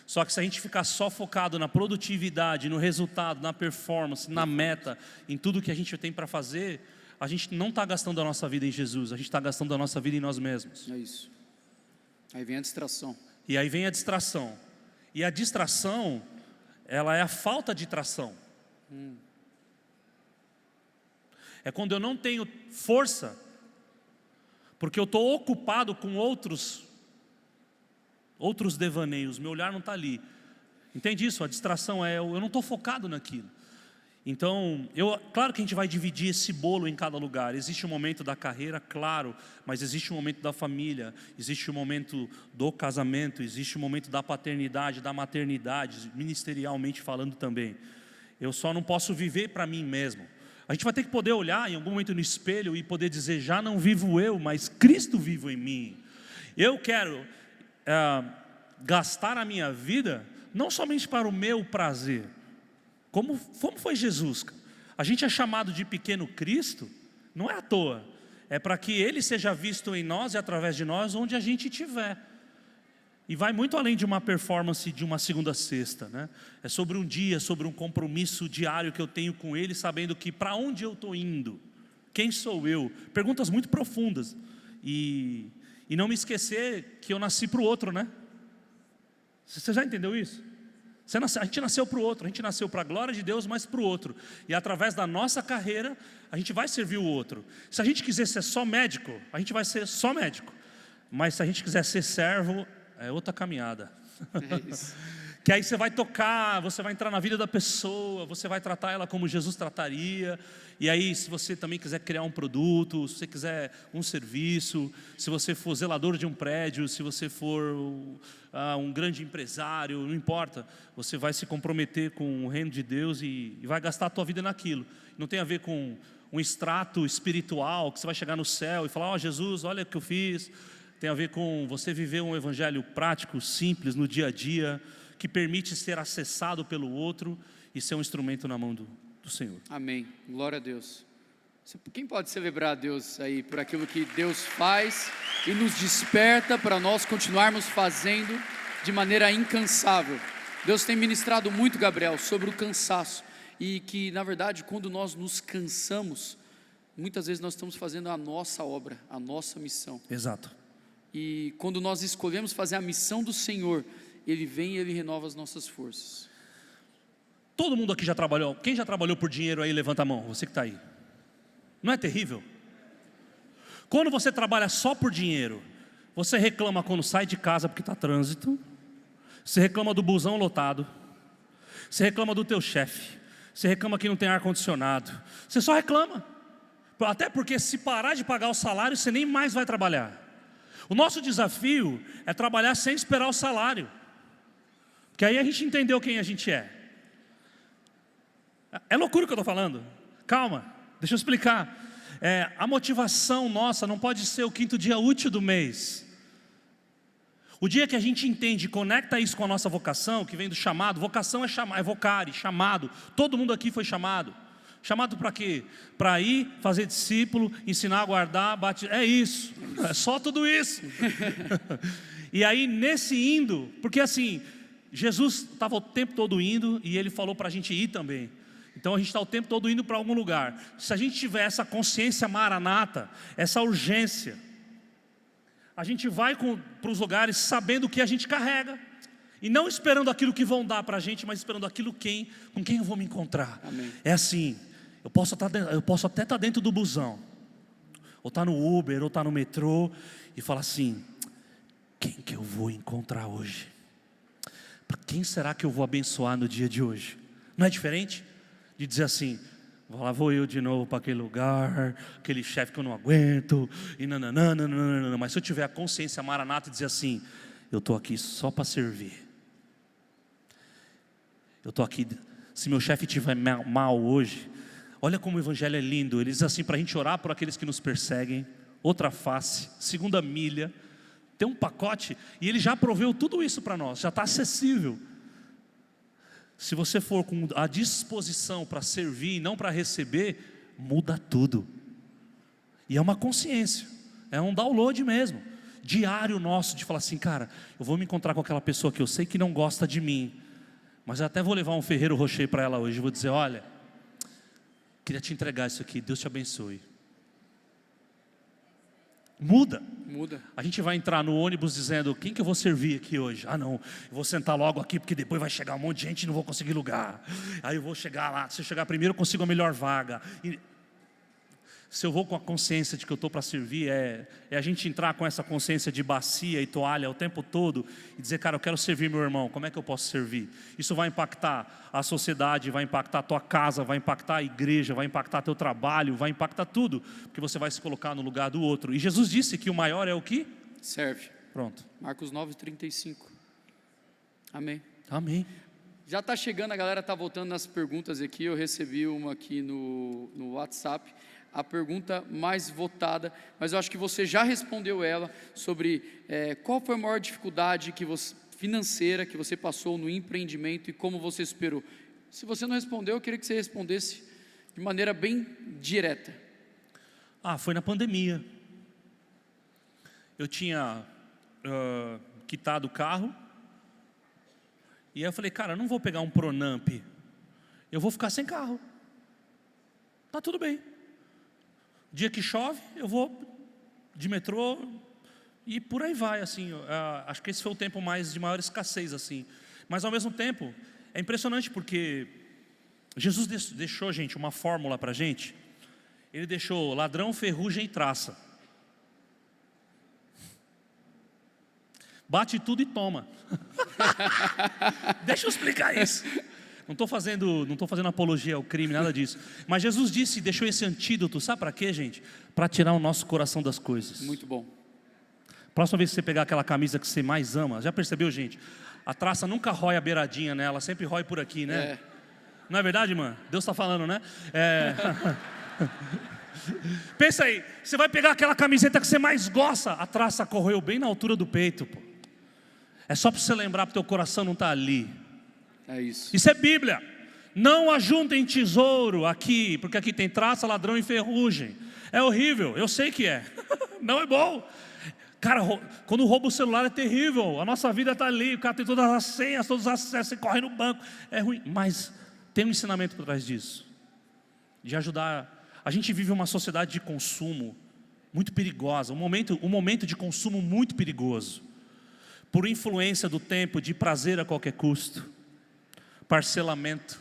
Só que se a gente ficar só focado na produtividade, no resultado, na performance, na meta, em tudo que a gente tem para fazer, a gente não está gastando a nossa vida em Jesus, a gente está gastando a nossa vida em nós mesmos. É isso. Aí vem a distração. E aí vem a distração. E a distração, ela é a falta de tração. É quando eu não tenho força, porque eu estou ocupado com outros devaneios, meu olhar não está ali. Entende isso? A distração eu não estou focado naquilo. Então, claro que a gente vai dividir esse bolo em cada lugar. Existe um momento da carreira, claro, mas existe um momento da família, existe um momento do casamento, existe um momento da paternidade, da maternidade, ministerialmente falando também. Eu só não posso viver para mim mesmo. A gente vai ter que poder olhar em algum momento no espelho e poder dizer, já não vivo eu, mas Cristo vive em mim. Eu quero gastar a minha vida, não somente para o meu prazer, como foi Jesus. A gente é chamado de pequeno Cristo, não é à toa, é para que Ele seja visto em nós e através de nós, onde a gente estiver. E vai muito além de uma performance de uma segunda a sexta, né? É sobre um dia, sobre um compromisso diário que eu tenho com Ele, sabendo que para onde eu estou indo, quem sou eu, perguntas muito profundas, e não me esquecer que eu nasci para o outro, né? Você já entendeu isso? A gente nasceu para o outro, a gente nasceu para a glória de Deus, mas para o outro. E através da nossa carreira, a gente vai servir o outro. Se a gente quiser ser só médico, a gente vai ser só médico. Mas se a gente quiser ser servo, é outra caminhada. É isso. Que aí você vai tocar, você vai entrar na vida da pessoa, você vai tratar ela como Jesus trataria. E aí, se você também quiser criar um produto, se você quiser um serviço, se você for zelador de um prédio, se você for um grande empresário, não importa, você vai se comprometer com o reino de Deus e vai gastar a tua vida naquilo. Não tem a ver com um extrato espiritual, que você vai chegar no céu e falar, Jesus, olha o que eu fiz. Tem a ver com você viver um evangelho prático, simples, no dia a dia, que permite ser acessado pelo outro e ser um instrumento na mão do Senhor. Amém, glória a Deus. Quem pode celebrar a Deus aí por aquilo que Deus faz e nos desperta para nós continuarmos fazendo de maneira incansável? Deus tem ministrado muito, Gabriel, sobre o cansaço, e que na verdade quando nós nos cansamos, muitas vezes nós estamos fazendo a nossa obra, a nossa missão. Exato. E quando nós escolhemos fazer a missão do Senhor, Ele vem e Ele renova as nossas forças. Todo mundo aqui já trabalhou. Quem já trabalhou por dinheiro aí, levanta a mão, você que está aí. Não é terrível? Quando você trabalha só por dinheiro, você reclama quando sai de casa porque está trânsito, você reclama do busão lotado, você reclama do teu chefe, você reclama que não tem ar-condicionado, você só reclama, Até porque se parar de pagar o salário, você nem mais vai trabalhar. O nosso desafio é trabalhar sem esperar o salário. Porque aí a gente entendeu quem a gente é. É loucura o que eu estou falando. Calma, deixa eu explicar. A motivação nossa não pode ser o 5º dia útil do mês. O dia que a gente entende e conecta isso com a nossa vocação, que vem do chamado. Vocação é vocare, chamado. Todo mundo aqui foi chamado. Chamado para quê? Para ir, fazer discípulo, ensinar a guardar, batizar. É isso, é só tudo isso. E aí nesse indo, porque assim, Jesus estava o tempo todo indo e Ele falou para a gente ir também. Então a gente está o tempo todo indo para algum lugar. Se a gente tiver essa consciência maranata, essa urgência, a gente vai para os lugares sabendo o que a gente carrega. E não esperando aquilo que vão dar para a gente, mas esperando aquilo com quem eu vou me encontrar. Amém. É assim, eu posso até estar dentro do busão, ou estar no Uber, ou estar no metrô, e falar assim, quem que eu vou encontrar hoje? Quem será que eu vou abençoar no dia de hoje? Não é diferente de dizer assim, lá vou eu de novo para aquele lugar, aquele chefe que eu não aguento, e nananana. Mas se eu tiver a consciência maranata e dizer assim, eu estou aqui só para servir. Eu estou aqui, se meu chefe estiver mal hoje, olha como o evangelho é lindo. Ele diz assim, para a gente orar por aqueles que nos perseguem, outra face, segunda milha, tem um pacote, e Ele já proveu tudo isso para nós, já está acessível. Se você for com a disposição para servir e não para receber, muda tudo. E é uma consciência, é um download mesmo, diário nosso, de falar assim, cara, eu vou me encontrar com aquela pessoa que eu sei que não gosta de mim, mas eu até vou levar um Ferrero Rocher para ela hoje, vou dizer, olha, queria te entregar isso aqui, Deus te abençoe. Muda. A gente vai entrar no ônibus dizendo, quem que eu vou servir aqui hoje? Ah não, eu vou sentar logo aqui, porque depois vai chegar um monte de gente e não vou conseguir lugar. Aí eu vou chegar lá, se eu chegar primeiro eu consigo a melhor vaga. Se eu vou com a consciência de que eu estou para servir, é a gente entrar com essa consciência de bacia e toalha o tempo todo e dizer, cara, eu quero servir meu irmão, como é que eu posso servir? Isso vai impactar a sociedade, vai impactar a tua casa, vai impactar a igreja, vai impactar teu trabalho, vai impactar tudo, porque você vai se colocar no lugar do outro. E Jesus disse que o maior é o que? Serve. Pronto. Marcos 9:35. Amém. Amém. Já está chegando, a galera está voltando nas perguntas aqui, eu recebi uma aqui no WhatsApp, a pergunta mais votada, mas eu acho que você já respondeu ela, sobre qual foi a maior dificuldade financeira que você passou no empreendimento e como você superou. Se você não respondeu, eu queria que você respondesse de maneira bem direta. Foi na pandemia. Eu tinha quitado o carro, e aí eu falei, cara, eu não vou pegar um Pronamp, eu vou ficar sem carro, tá tudo bem. Dia que chove, eu vou de metrô e por aí vai, assim. Acho que esse foi o tempo de maior escassez, assim. Mas ao mesmo tempo, é impressionante porque Jesus deixou, gente, uma fórmula para a gente. Ele deixou ladrão, ferrugem e traça. Bate tudo e toma. Deixa eu explicar isso. Não estou fazendo apologia ao crime, nada disso. Mas Jesus disse, deixou esse antídoto, sabe para quê, gente? Para tirar o nosso coração das coisas. Muito bom. Próxima vez que você pegar aquela camisa que você mais ama, já percebeu, gente? A traça nunca rói a beiradinha, né? Ela sempre rói por aqui, né? Não é verdade, mano? Deus está falando, né? Pensa aí, você vai pegar aquela camiseta que você mais gosta, a traça corroeu bem na altura do peito, pô. É só para você lembrar, porque o teu coração não está ali. É isso. Isso é Bíblia. Não ajuntem tesouro aqui, porque aqui tem traça, ladrão e ferrugem. É horrível, eu sei que é. Não é bom. Cara, quando rouba o celular é terrível. A nossa vida está ali, o cara tem todas as senhas, todos os acessos, você corre no banco. É ruim, mas tem um ensinamento por trás disso. De ajudar. A gente vive uma sociedade de consumo muito perigosa. Um momento de consumo muito perigoso. Por influência do tempo, de prazer a qualquer custo. Parcelamento.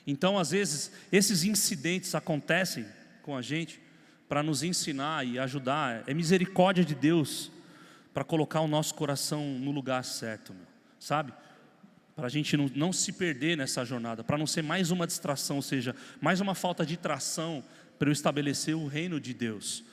Então, às vezes, esses incidentes acontecem com a gente para nos ensinar e ajudar. É misericórdia de Deus para colocar o nosso coração no lugar certo, sabe? Para a gente não se perder nessa jornada, para não ser mais uma distração, ou seja, mais uma falta de tração para eu estabelecer o reino de Deus.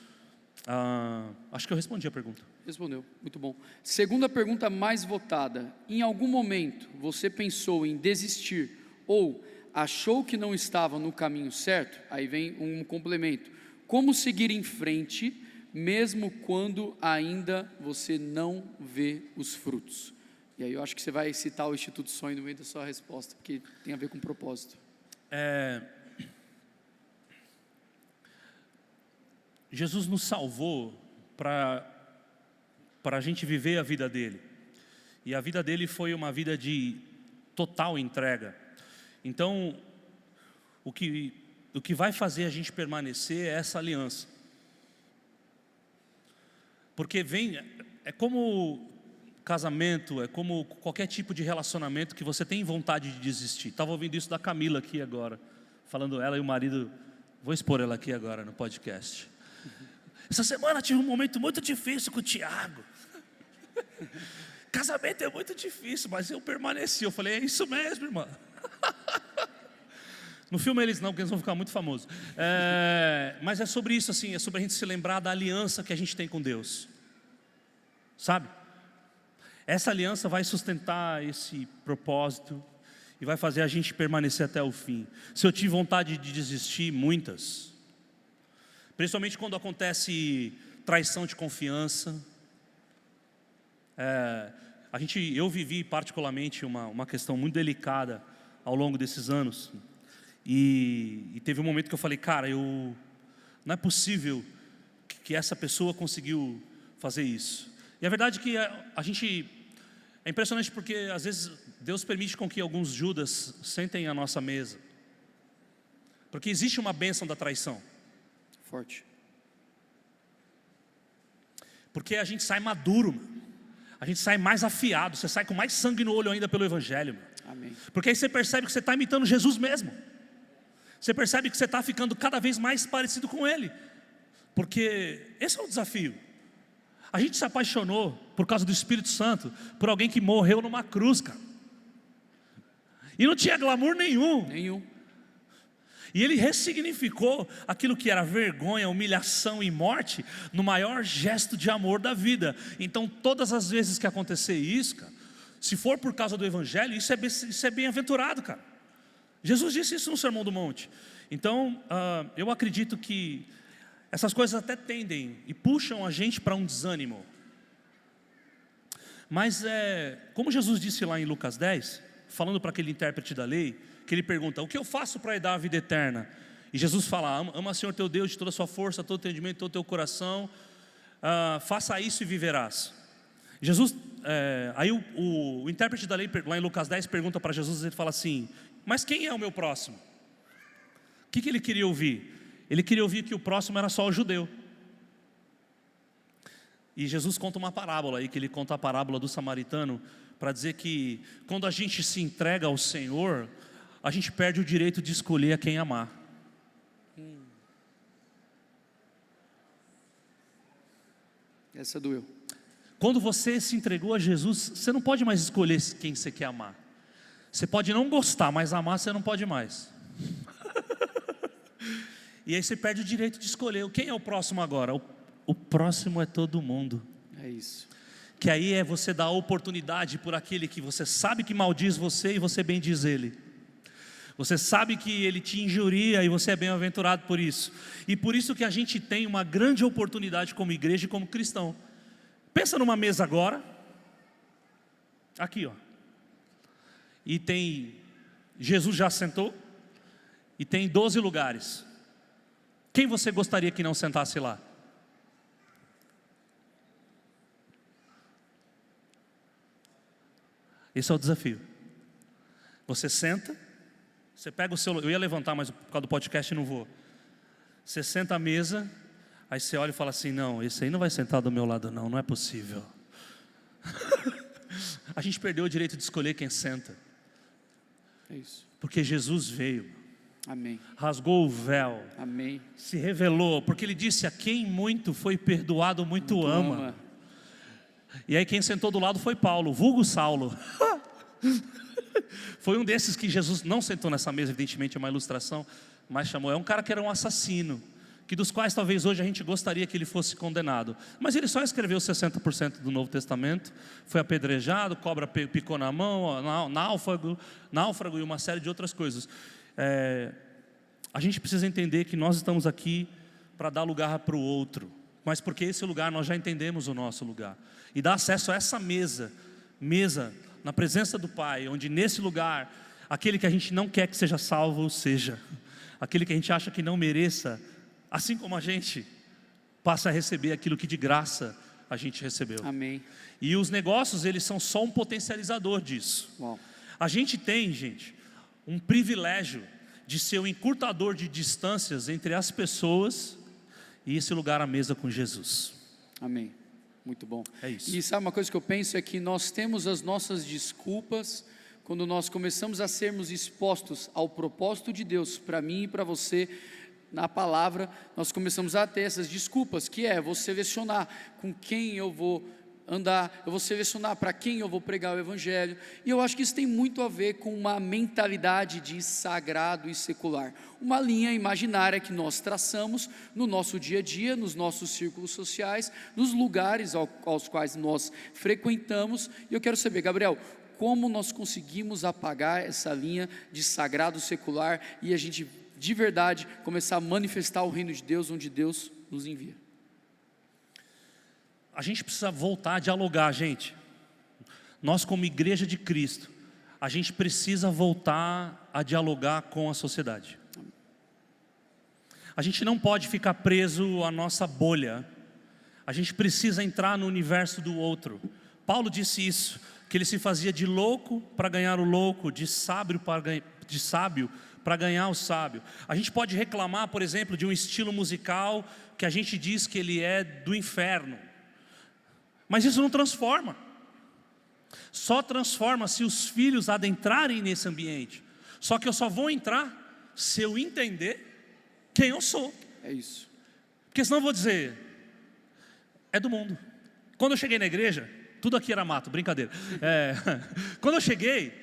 Acho que eu respondi a pergunta. Respondeu, muito bom. Segunda pergunta mais votada: em algum momento você pensou em desistir ou achou que não estava no caminho certo? Aí vem um complemento: como seguir em frente mesmo quando ainda você não vê os frutos? E aí eu acho que você vai citar o Instituto Sonho no meio da sua resposta, porque tem a ver com propósito. Jesus nos salvou para a gente viver a vida dele. E a vida dele foi uma vida de total entrega. Então, o que vai fazer a gente permanecer é essa aliança. Porque é como casamento, é como qualquer tipo de relacionamento que você tem vontade de desistir. Estava ouvindo isso da Camila aqui agora, falando ela e o marido, vou expor ela aqui agora no podcast. Essa semana tive um momento muito difícil com o Tiago. Casamento é muito difícil, mas eu permaneci. Eu falei, é isso mesmo, irmã. No filme eles não, porque eles vão ficar muito famosos. Mas é sobre isso, assim, é sobre a gente se lembrar da aliança que a gente tem com Deus. Sabe? Essa aliança vai sustentar esse propósito e vai fazer a gente permanecer até o fim. Se eu tive vontade de desistir, muitas. Principalmente quando acontece traição de confiança. Eu vivi particularmente uma questão muito delicada ao longo desses anos. E teve um momento que eu falei, cara, não é possível que essa pessoa conseguiu fazer isso. E a verdade é que é impressionante porque às vezes Deus permite com que alguns Judas sentem à nossa mesa. Porque existe uma bênção da traição. Forte. Porque a gente sai maduro, mano. A gente sai mais afiado. Você sai com mais sangue no olho ainda pelo Evangelho, mano. Amém. Porque aí você percebe que você está imitando Jesus mesmo. Você percebe que você está ficando cada vez mais parecido com Ele. Porque esse é o desafio. A gente se apaixonou por causa do Espírito Santo por alguém que morreu numa cruz, cara. E não tinha glamour nenhum. E Ele ressignificou aquilo que era vergonha, humilhação e morte no maior gesto de amor da vida. Então todas as vezes que acontecer isso, cara, se for por causa do Evangelho, isso é bem-aventurado, cara. Jesus disse isso no Sermão do Monte. Então eu acredito que essas coisas até tendem e puxam a gente para um desânimo. Mas como Jesus disse lá em Lucas 10, falando para aquele intérprete da lei, que ele pergunta, o que eu faço para herdar a vida eterna? E Jesus fala, ama o Senhor teu Deus de toda a sua força, todo o entendimento, todo o teu coração, faça isso e viverás. Jesus, aí o intérprete da lei, lá em Lucas 10, pergunta para Jesus, ele fala assim, mas quem é o meu próximo? O que ele queria ouvir? Ele queria ouvir que o próximo era só o judeu. E Jesus conta uma parábola aí, que ele conta a parábola do samaritano, para dizer que quando a gente se entrega ao Senhor, a gente perde o direito de escolher a quem amar. Essa doeu. Quando você se entregou a Jesus, você não pode mais escolher quem você quer amar. Você pode não gostar, mas amar você não pode mais. E aí você perde o direito de escolher. Quem é o próximo agora? O próximo é todo mundo. É isso. Que aí é você dar a oportunidade por aquele que você sabe que maldiz você e você bendiz ele. Você sabe que ele te injuria e você é bem-aventurado por isso. E por isso que a gente tem uma grande oportunidade como igreja e como cristão. Pensa numa mesa agora. Aqui, ó. E tem, Jesus já sentou. E tem 12 lugares. Quem você gostaria que não sentasse lá? Esse é o desafio. Você senta. Você pega o celular, eu ia levantar, mas por causa do podcast não vou. Você senta à mesa, aí você olha e fala assim, não, esse aí não vai sentar do meu lado não é possível. A gente perdeu o direito de escolher quem senta. É isso. Porque Jesus veio. Amém. Rasgou o véu. Amém. Se revelou, porque Ele disse, a quem muito foi perdoado, muito ama. E aí quem sentou do lado foi Paulo, vulgo Saulo. Foi um desses que Jesus não sentou nessa mesa, evidentemente é uma ilustração, mas chamou, é um cara que era um assassino, que dos quais talvez hoje a gente gostaria que ele fosse condenado. Mas ele só escreveu 60% do Novo Testamento, foi apedrejado, cobra picou na mão, náufrago e uma série de outras coisas. A gente precisa entender que nós estamos aqui para dar lugar para o outro, mas porque esse lugar nós já entendemos o nosso lugar. E dar acesso a essa mesa na presença do Pai, onde nesse lugar, aquele que a gente não quer que seja salvo, seja. Aquele que a gente acha que não mereça, assim como a gente, passa a receber aquilo que de graça a gente recebeu. Amém. E os negócios, eles são só um potencializador disso. Uau. A gente tem, gente, um privilégio de ser o encurtador de distâncias entre as pessoas e esse lugar à mesa com Jesus. Amém. Muito bom. É isso. E sabe uma coisa que eu penso é que nós temos as nossas desculpas quando nós começamos a sermos expostos ao propósito de Deus para mim e para você na palavra. Nós começamos a ter essas desculpas, que é: vou selecionar com quem eu vou andar, eu vou selecionar para quem eu vou pregar o evangelho. E eu acho que isso tem muito a ver com uma mentalidade de sagrado e secular, uma linha imaginária que nós traçamos no nosso dia a dia, nos nossos círculos sociais, nos lugares aos quais nós frequentamos. E eu quero saber, Gabriel, como nós conseguimos apagar essa linha de sagrado secular e a gente de verdade começar a manifestar o reino de Deus onde Deus nos envia? A gente precisa voltar a dialogar, gente. Nós, como igreja de Cristo, a gente precisa voltar a dialogar com a sociedade. A gente não pode ficar preso à nossa bolha. A gente precisa entrar no universo do outro. Paulo disse isso, que ele se fazia de louco para ganhar o louco, de sábio para ganhar o sábio. A gente pode reclamar, por exemplo, de um estilo musical que a gente diz que ele é do inferno, mas isso não transforma. Só transforma se os filhos adentrarem nesse ambiente. Só que eu só vou entrar se eu entender quem eu sou. É isso. Porque senão eu vou dizer, é do mundo. Quando eu cheguei na igreja, tudo aqui era mato, brincadeira. Quando eu cheguei,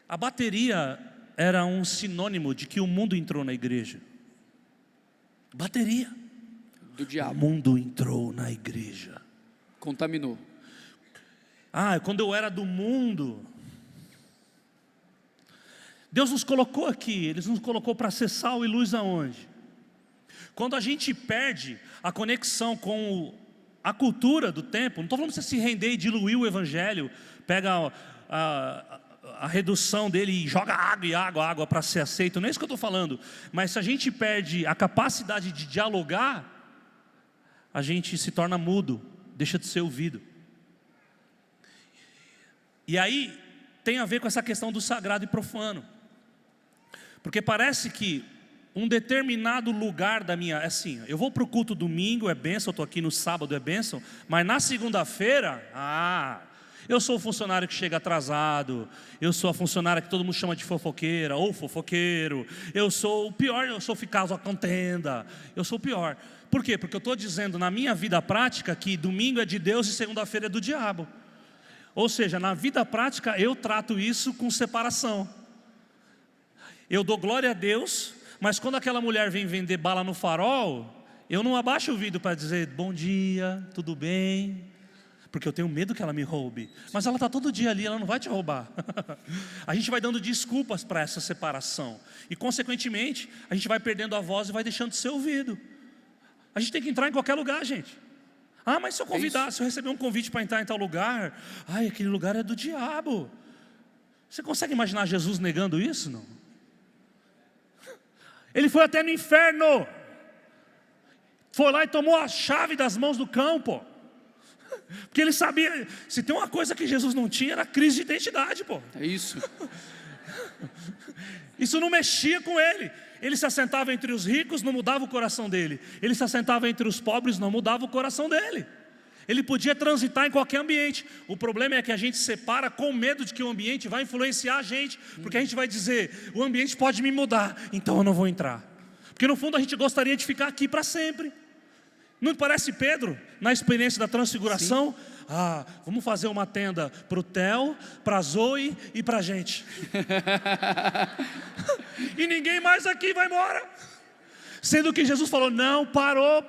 a bateria era um sinônimo de que o mundo entrou na igreja. Bateria. Do diabo. O mundo entrou na igreja. Contaminou. Quando eu era do mundo, Deus nos colocou aqui, Ele nos colocou para ser sal e luz aonde? Quando a gente perde a conexão com a cultura do tempo, não estou falando para você se render e diluir o evangelho, pega a redução dele e joga água para ser aceito, não é isso que eu estou falando. Mas se a gente perde a capacidade de dialogar, a gente se torna mudo, deixa de ser ouvido. E aí tem a ver com essa questão do sagrado e profano, porque parece que um determinado lugar da minha, assim, eu vou para o culto domingo, é bênção, eu estou aqui no sábado, é bênção, mas na segunda-feira, eu sou o funcionário que chega atrasado, eu sou a funcionária que todo mundo chama de fofoqueira, ou fofoqueiro, eu sou o pior, eu sou ficado a contenda, eu sou o pior. Por quê? Porque eu estou dizendo na minha vida prática que domingo é de Deus e segunda-feira é do diabo. Ou seja, na vida prática eu trato isso com separação. Eu dou glória a Deus, mas quando aquela mulher vem vender bala no farol, eu não abaixo o vidro para dizer bom dia, tudo bem, porque eu tenho medo que ela me roube. Mas ela está todo dia ali, ela não vai te roubar. A gente vai dando desculpas para essa separação, e consequentemente a gente vai perdendo a voz e vai deixando de ser ouvido. A gente tem que entrar em qualquer lugar, gente. Mas se eu convidar, se eu receber um convite para entrar em tal lugar, aquele lugar é do diabo. Você consegue imaginar Jesus negando isso? Não. Ele foi até no inferno, foi lá e tomou a chave das mãos do cão, porque ele sabia, se tem uma coisa que Jesus não tinha, era crise de identidade, É isso. Isso não mexia com ele. Ele se assentava entre os ricos, não mudava o coração dele. Ele se assentava entre os pobres, não mudava o coração dele. Ele podia transitar em qualquer ambiente. O problema é que a gente separa com medo de que o ambiente vai influenciar a gente, porque a gente vai dizer, o ambiente pode me mudar, então eu não vou entrar. Porque no fundo a gente gostaria de ficar aqui para sempre. Não parece Pedro, na experiência da transfiguração? Sim. Vamos fazer uma tenda para o Theo, para a Zoe e para a gente. E ninguém mais aqui vai embora. Sendo que Jesus falou, não, parou,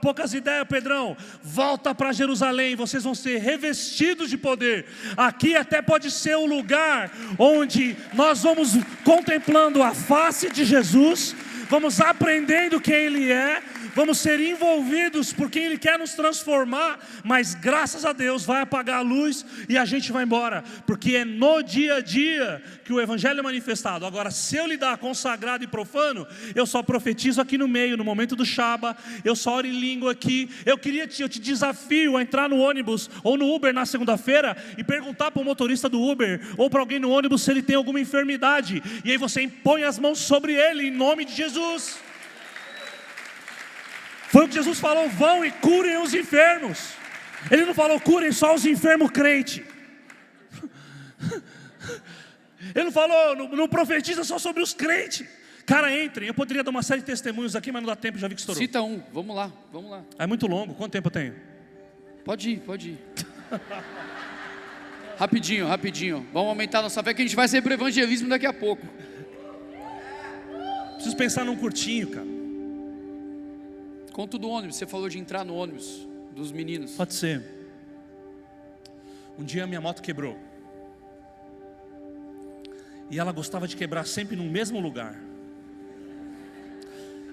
poucas ideias, Pedrão, volta para Jerusalém, vocês vão ser revestidos de poder. Aqui até pode ser o lugar onde nós vamos contemplando a face de Jesus, vamos aprendendo quem Ele é, vamos ser envolvidos por quem Ele quer nos transformar, mas graças a Deus vai apagar a luz e a gente vai embora, porque é no dia a dia que o Evangelho é manifestado. Agora, se eu lidar com sagrado e profano, eu só profetizo aqui no meio, no momento do Shaba, eu só oro em língua aqui. Eu te desafio a entrar no ônibus ou no Uber na segunda-feira e perguntar para o motorista do Uber ou para alguém no ônibus se ele tem alguma enfermidade, e aí você impõe as mãos sobre ele em nome de Jesus. Foi o que Jesus falou, vão e curem os enfermos. Ele não falou, curem só os enfermos crentes. Ele não falou, não profetiza só sobre os crentes. Cara, entrem, eu poderia dar uma série de testemunhos aqui, mas não dá tempo, já vi que estourou. Cita um, vamos lá. É muito longo, quanto tempo eu tenho? Pode ir. Rapidinho. Vamos aumentar nossa fé que a gente vai ser para o evangelismo daqui a pouco. Preciso pensar num curtinho, cara. Conto do ônibus, você falou de entrar no ônibus dos meninos. Pode ser. Um dia minha moto quebrou. E ela gostava de quebrar sempre no mesmo lugar.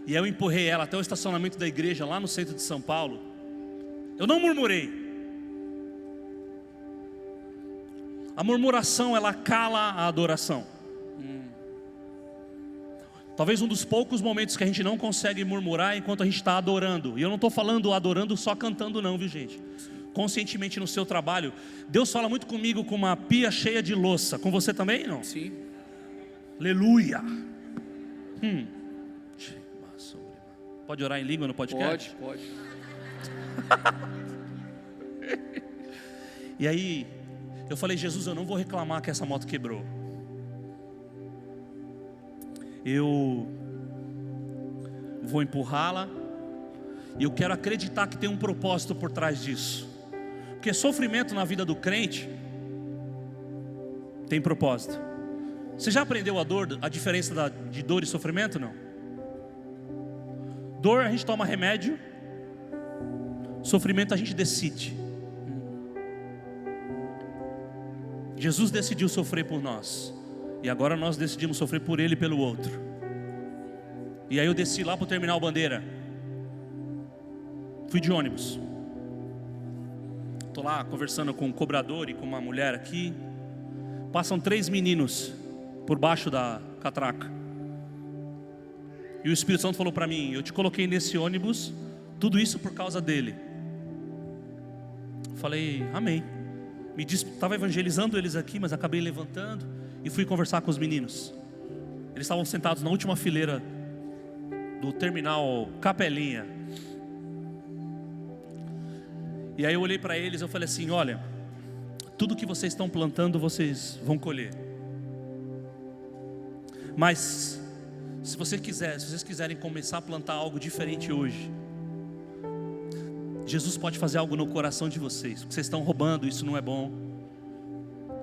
E eu empurrei ela até o estacionamento da igreja lá no centro de São Paulo. Eu não murmurei. A murmuração, ela cala a adoração. Talvez um dos poucos momentos que a gente não consegue murmurar enquanto a gente está adorando. E eu não estou falando adorando só cantando não, viu gente? Conscientemente no seu trabalho. Deus fala muito comigo com uma pia cheia de louça. Com você também, não? Sim. Aleluia. Pode orar em língua no podcast? Pode. E aí, eu falei, Jesus, eu não vou reclamar que essa moto quebrou. Eu vou empurrá-la e eu quero acreditar que tem um propósito por trás disso, porque sofrimento na vida do crente tem propósito. Você já aprendeu a diferença de dor e sofrimento? Não. Dor a gente toma remédio, sofrimento a gente decide. Jesus decidiu sofrer por nós. E agora nós decidimos sofrer por ele e pelo outro. E aí eu desci lá para o Terminal Bandeira. Fui de ônibus. Estou lá conversando com um cobrador e com uma mulher aqui. Passam 3 meninos por baixo da catraca. E o Espírito Santo falou para mim, eu te coloquei nesse ônibus, tudo isso por causa dele. Falei, amém. Estava evangelizando eles aqui, mas acabei levantando e fui conversar com os meninos. Eles estavam sentados na última fileira do terminal Capelinha. E aí eu olhei para eles, eu falei assim, olha, tudo que vocês estão plantando, vocês vão colher. Mas se vocês quiserem começar a plantar algo diferente hoje, Jesus pode fazer algo no coração de vocês. O que vocês estão roubando, isso não é bom.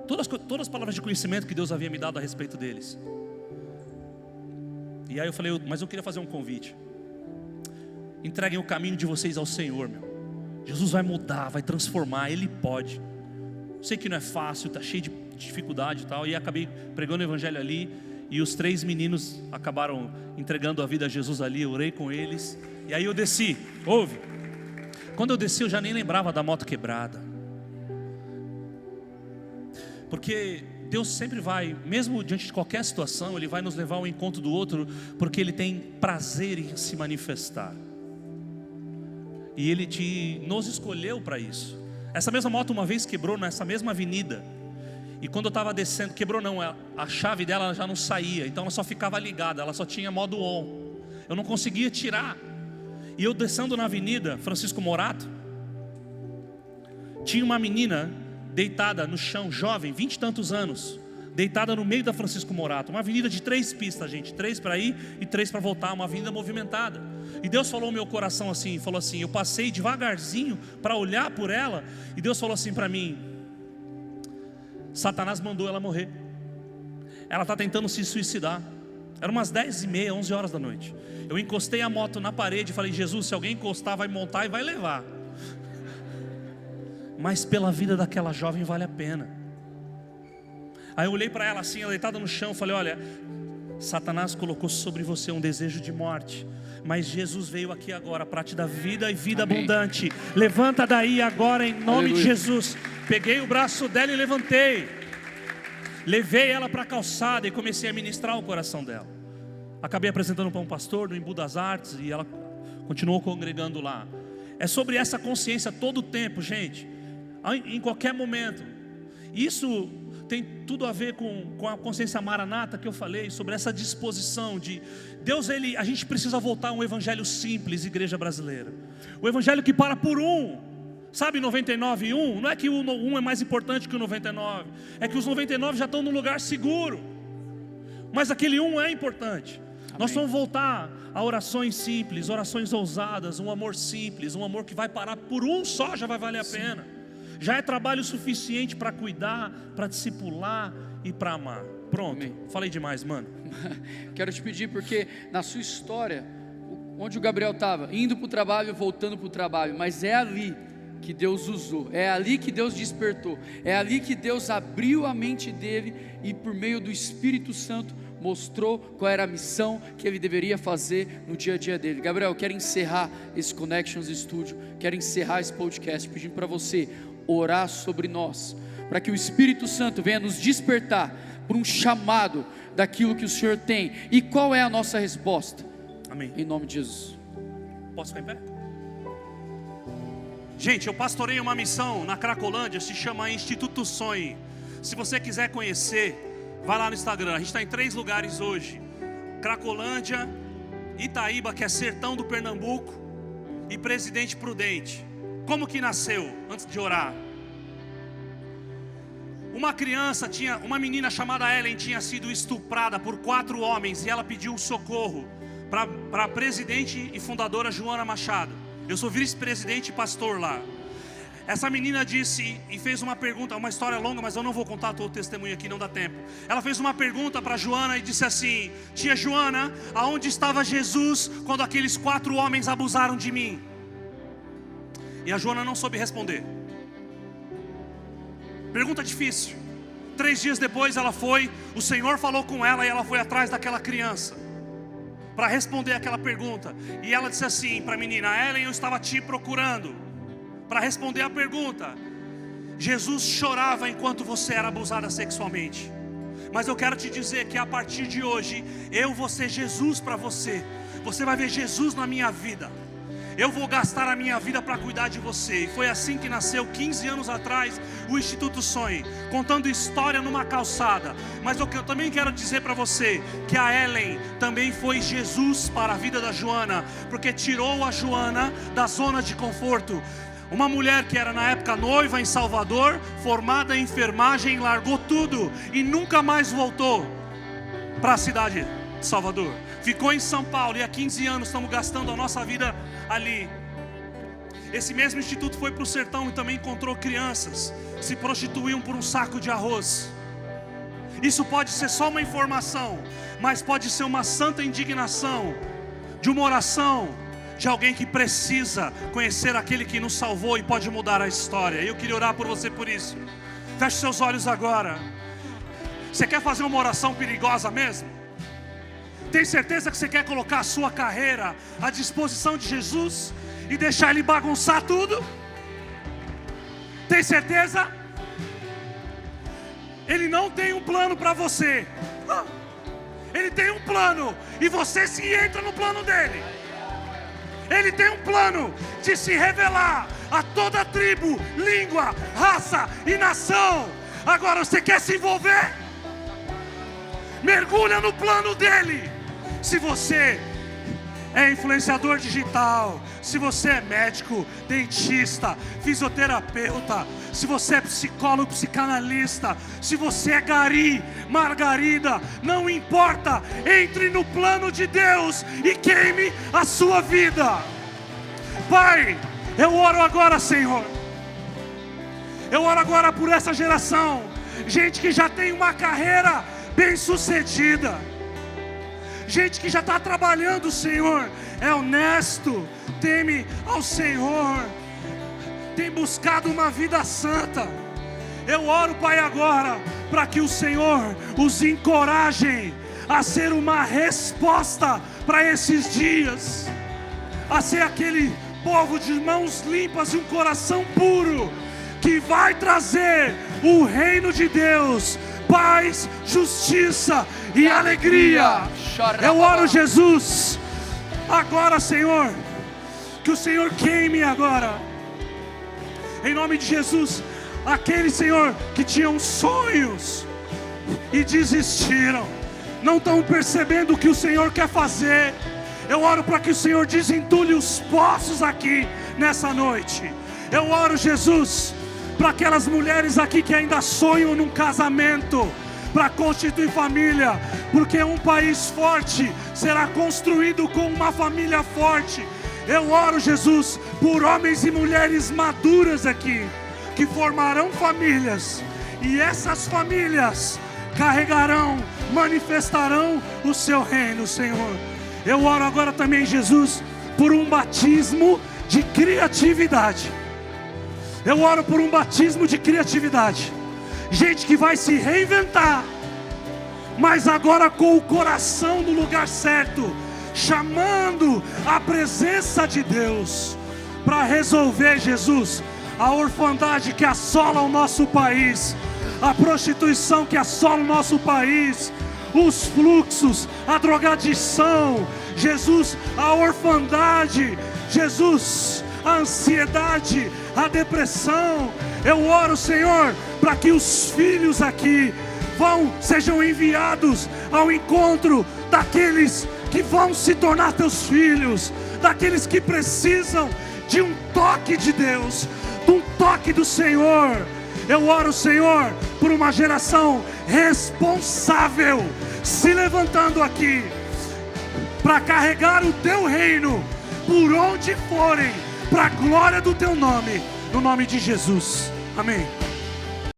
Todas as palavras de conhecimento que Deus havia me dado a respeito deles. E aí eu falei, mas eu queria fazer um convite. Entreguem o caminho de vocês ao Senhor, meu. Jesus vai mudar, vai transformar, Ele pode. Sei que não é fácil, está cheio de dificuldade e tal. E acabei pregando o evangelho ali. E os 3 meninos acabaram entregando a vida a Jesus ali. Eu orei com eles. E aí eu desci, ouve. Quando eu desci eu já nem lembrava da moto quebrada. Porque Deus sempre vai, mesmo diante de qualquer situação, Ele vai nos levar ao encontro do outro, porque Ele tem prazer em se manifestar. E Ele nos escolheu para isso. Essa mesma moto uma vez quebrou nessa mesma avenida. E quando eu estava descendo, quebrou não, a chave dela já não saía. Então ela só ficava ligada, ela só tinha modo on. Eu não conseguia tirar. E eu descendo na avenida Francisco Morato, tinha uma menina deitada no chão, jovem, 20 e tantos anos, deitada no meio da Francisco Morato. Uma avenida de 3 pistas, gente, 3 para ir e 3 para voltar, uma avenida movimentada. E Deus falou no meu coração assim, falou assim, eu passei devagarzinho para olhar por ela, e Deus falou assim para mim, Satanás mandou ela morrer. Ela está tentando se suicidar. Eram umas 10h30, 11 horas da noite. Eu encostei a moto na parede e falei: Jesus, se alguém encostar, vai montar e vai levar. Mas pela vida daquela jovem vale a pena. Aí eu olhei para ela assim, ela deitada no chão, falei: olha, Satanás colocou sobre você um desejo de morte, mas Jesus veio aqui agora para te dar vida e vida Amém. abundante. Levanta daí agora em nome de Jesus. Peguei o braço dela e levantei. Levei ela para a calçada e comecei a ministrar o coração dela. Acabei apresentando para um pastor no Embu das Artes e ela continuou congregando lá. É sobre essa consciência todo o tempo, gente, em qualquer momento. Isso tem tudo a ver com a consciência maranata que eu falei, sobre essa disposição de Deus, a gente precisa voltar a um evangelho simples, igreja brasileira. O evangelho que para por um, sabe, 99 e 1, não é que o 1 é mais importante que o 99, é que os 99 já estão num lugar seguro, mas aquele 1 é importante. Amém. Nós vamos voltar a orações simples, orações ousadas, um amor simples, um amor que vai parar por um só, já vai valer a pena. Já é trabalho suficiente para cuidar, para discipular e para amar. Pronto, amém. Falei demais, mano. Quero te pedir, porque na sua história, onde o Gabriel estava, indo para o trabalho, voltando para o trabalho, mas é ali que Deus usou, é ali que Deus despertou, é ali que Deus abriu a mente dele e por meio do Espírito Santo mostrou qual era a missão que ele deveria fazer no dia a dia dele. Gabriel, eu quero encerrar esse Connections Studio, quero encerrar esse podcast pedindo para você orar sobre nós, para que o Espírito Santo venha nos despertar por um chamado daquilo que o Senhor tem. E qual é a nossa resposta? Amém. Em nome de Jesus. Posso ficar em pé? Gente, eu pastorei uma missão na Cracolândia, se chama Instituto Sonhe. Se você quiser conhecer, vai lá no Instagram. A gente está em 3 lugares hoje: Cracolândia, Itaíba, que é sertão do Pernambuco, e Presidente Prudente. Como que nasceu? Antes de orar, uma menina chamada Ellen tinha sido estuprada por 4 homens e ela pediu socorro para a presidente e fundadora Joana Machado. Eu sou vice-presidente e pastor lá. Essa menina disse e fez uma pergunta, uma história longa, mas eu não vou contar todo o testemunho aqui, não dá tempo. Ela fez uma pergunta para Joana e disse assim: tia Joana, aonde estava Jesus quando aqueles 4 homens abusaram de mim? E a Joana não soube responder. Pergunta difícil. 3 dias depois ela foi, o Senhor falou com ela e ela foi atrás daquela criança para responder aquela pergunta. E ela disse assim para a menina: Ellen, eu estava te procurando para responder a pergunta. Jesus chorava enquanto você era abusada sexualmente. Mas eu quero te dizer que a partir de hoje eu vou ser Jesus para você. Você vai ver Jesus na minha vida. Eu vou gastar a minha vida para cuidar de você. E foi assim que nasceu 15 anos atrás o Instituto Sonhe, contando história numa calçada. Mas o que eu também quero dizer para você, que a Ellen também foi Jesus para a vida da Joana, porque tirou a Joana da zona de conforto. Uma mulher que era na época noiva em Salvador, formada em enfermagem, largou tudo e nunca mais voltou para a cidade de Salvador. Ficou em São Paulo e há 15 anos estamos gastando a nossa vida ali. Esse mesmo instituto foi para o sertão e também encontrou crianças que se prostituíam por um saco de arroz. Isso pode ser só uma informação, mas pode ser uma santa indignação de uma oração de alguém que precisa conhecer aquele que nos salvou e pode mudar a história. Eu queria orar por você por isso. Feche seus olhos agora. Você quer fazer uma oração perigosa mesmo? Tem certeza que você quer colocar a sua carreira à disposição de Jesus e deixar Ele bagunçar tudo? Tem certeza? Ele não tem um plano para você. Ele tem um plano e você se entra no plano dele. Ele tem um plano de se revelar a toda tribo, língua, raça e nação. Agora você quer se envolver? Mergulha no plano dele. Se você é influenciador digital, se você é médico, dentista, fisioterapeuta, se você é psicólogo, psicanalista, se você é gari, margarida, não importa, entre no plano de Deus e queime a sua vida. Pai, eu oro agora, Senhor, eu oro agora por essa geração, gente que já tem uma carreira bem sucedida, gente que já está trabalhando, Senhor, é honesto, teme ao Senhor, tem buscado uma vida santa. Eu oro, Pai, agora, para que o Senhor os encoraje a ser uma resposta para esses dias, a ser aquele povo de mãos limpas e um coração puro, que vai trazer o reino de Deus, paz, justiça e alegria. Eu oro, Jesus, agora, Senhor, que o Senhor queime agora, em nome de Jesus, aqueles, Senhor, que tinham sonhos e desistiram, não estão percebendo o que o Senhor quer fazer. Eu oro para que o Senhor desentulhe os poços aqui nessa noite. Eu oro, Jesus, para aquelas mulheres aqui que ainda sonham num casamento, para constituir família, porque um país forte será construído com uma família forte. Eu oro, Jesus, por homens e mulheres maduras aqui, que formarão famílias, e essas famílias carregarão, manifestarão o seu reino, Senhor. Eu oro agora também, Jesus, por um batismo de criatividade. Eu oro por um batismo de criatividade. Gente que vai se reinventar, mas agora com o coração no lugar certo, chamando a presença de Deus para resolver, Jesus, a orfandade que assola o nosso país, a prostituição que assola o nosso país, os fluxos, a drogadição, Jesus, a orfandade, Jesus, a ansiedade, a depressão. Eu oro, Senhor, para que os filhos aqui sejam enviados ao encontro daqueles que vão se tornar teus filhos, daqueles que precisam de um toque de Deus, de um toque do Senhor. Eu oro, Senhor, por uma geração responsável se levantando aqui para carregar o teu reino por onde forem, para a glória do teu nome, no nome de Jesus. Amém.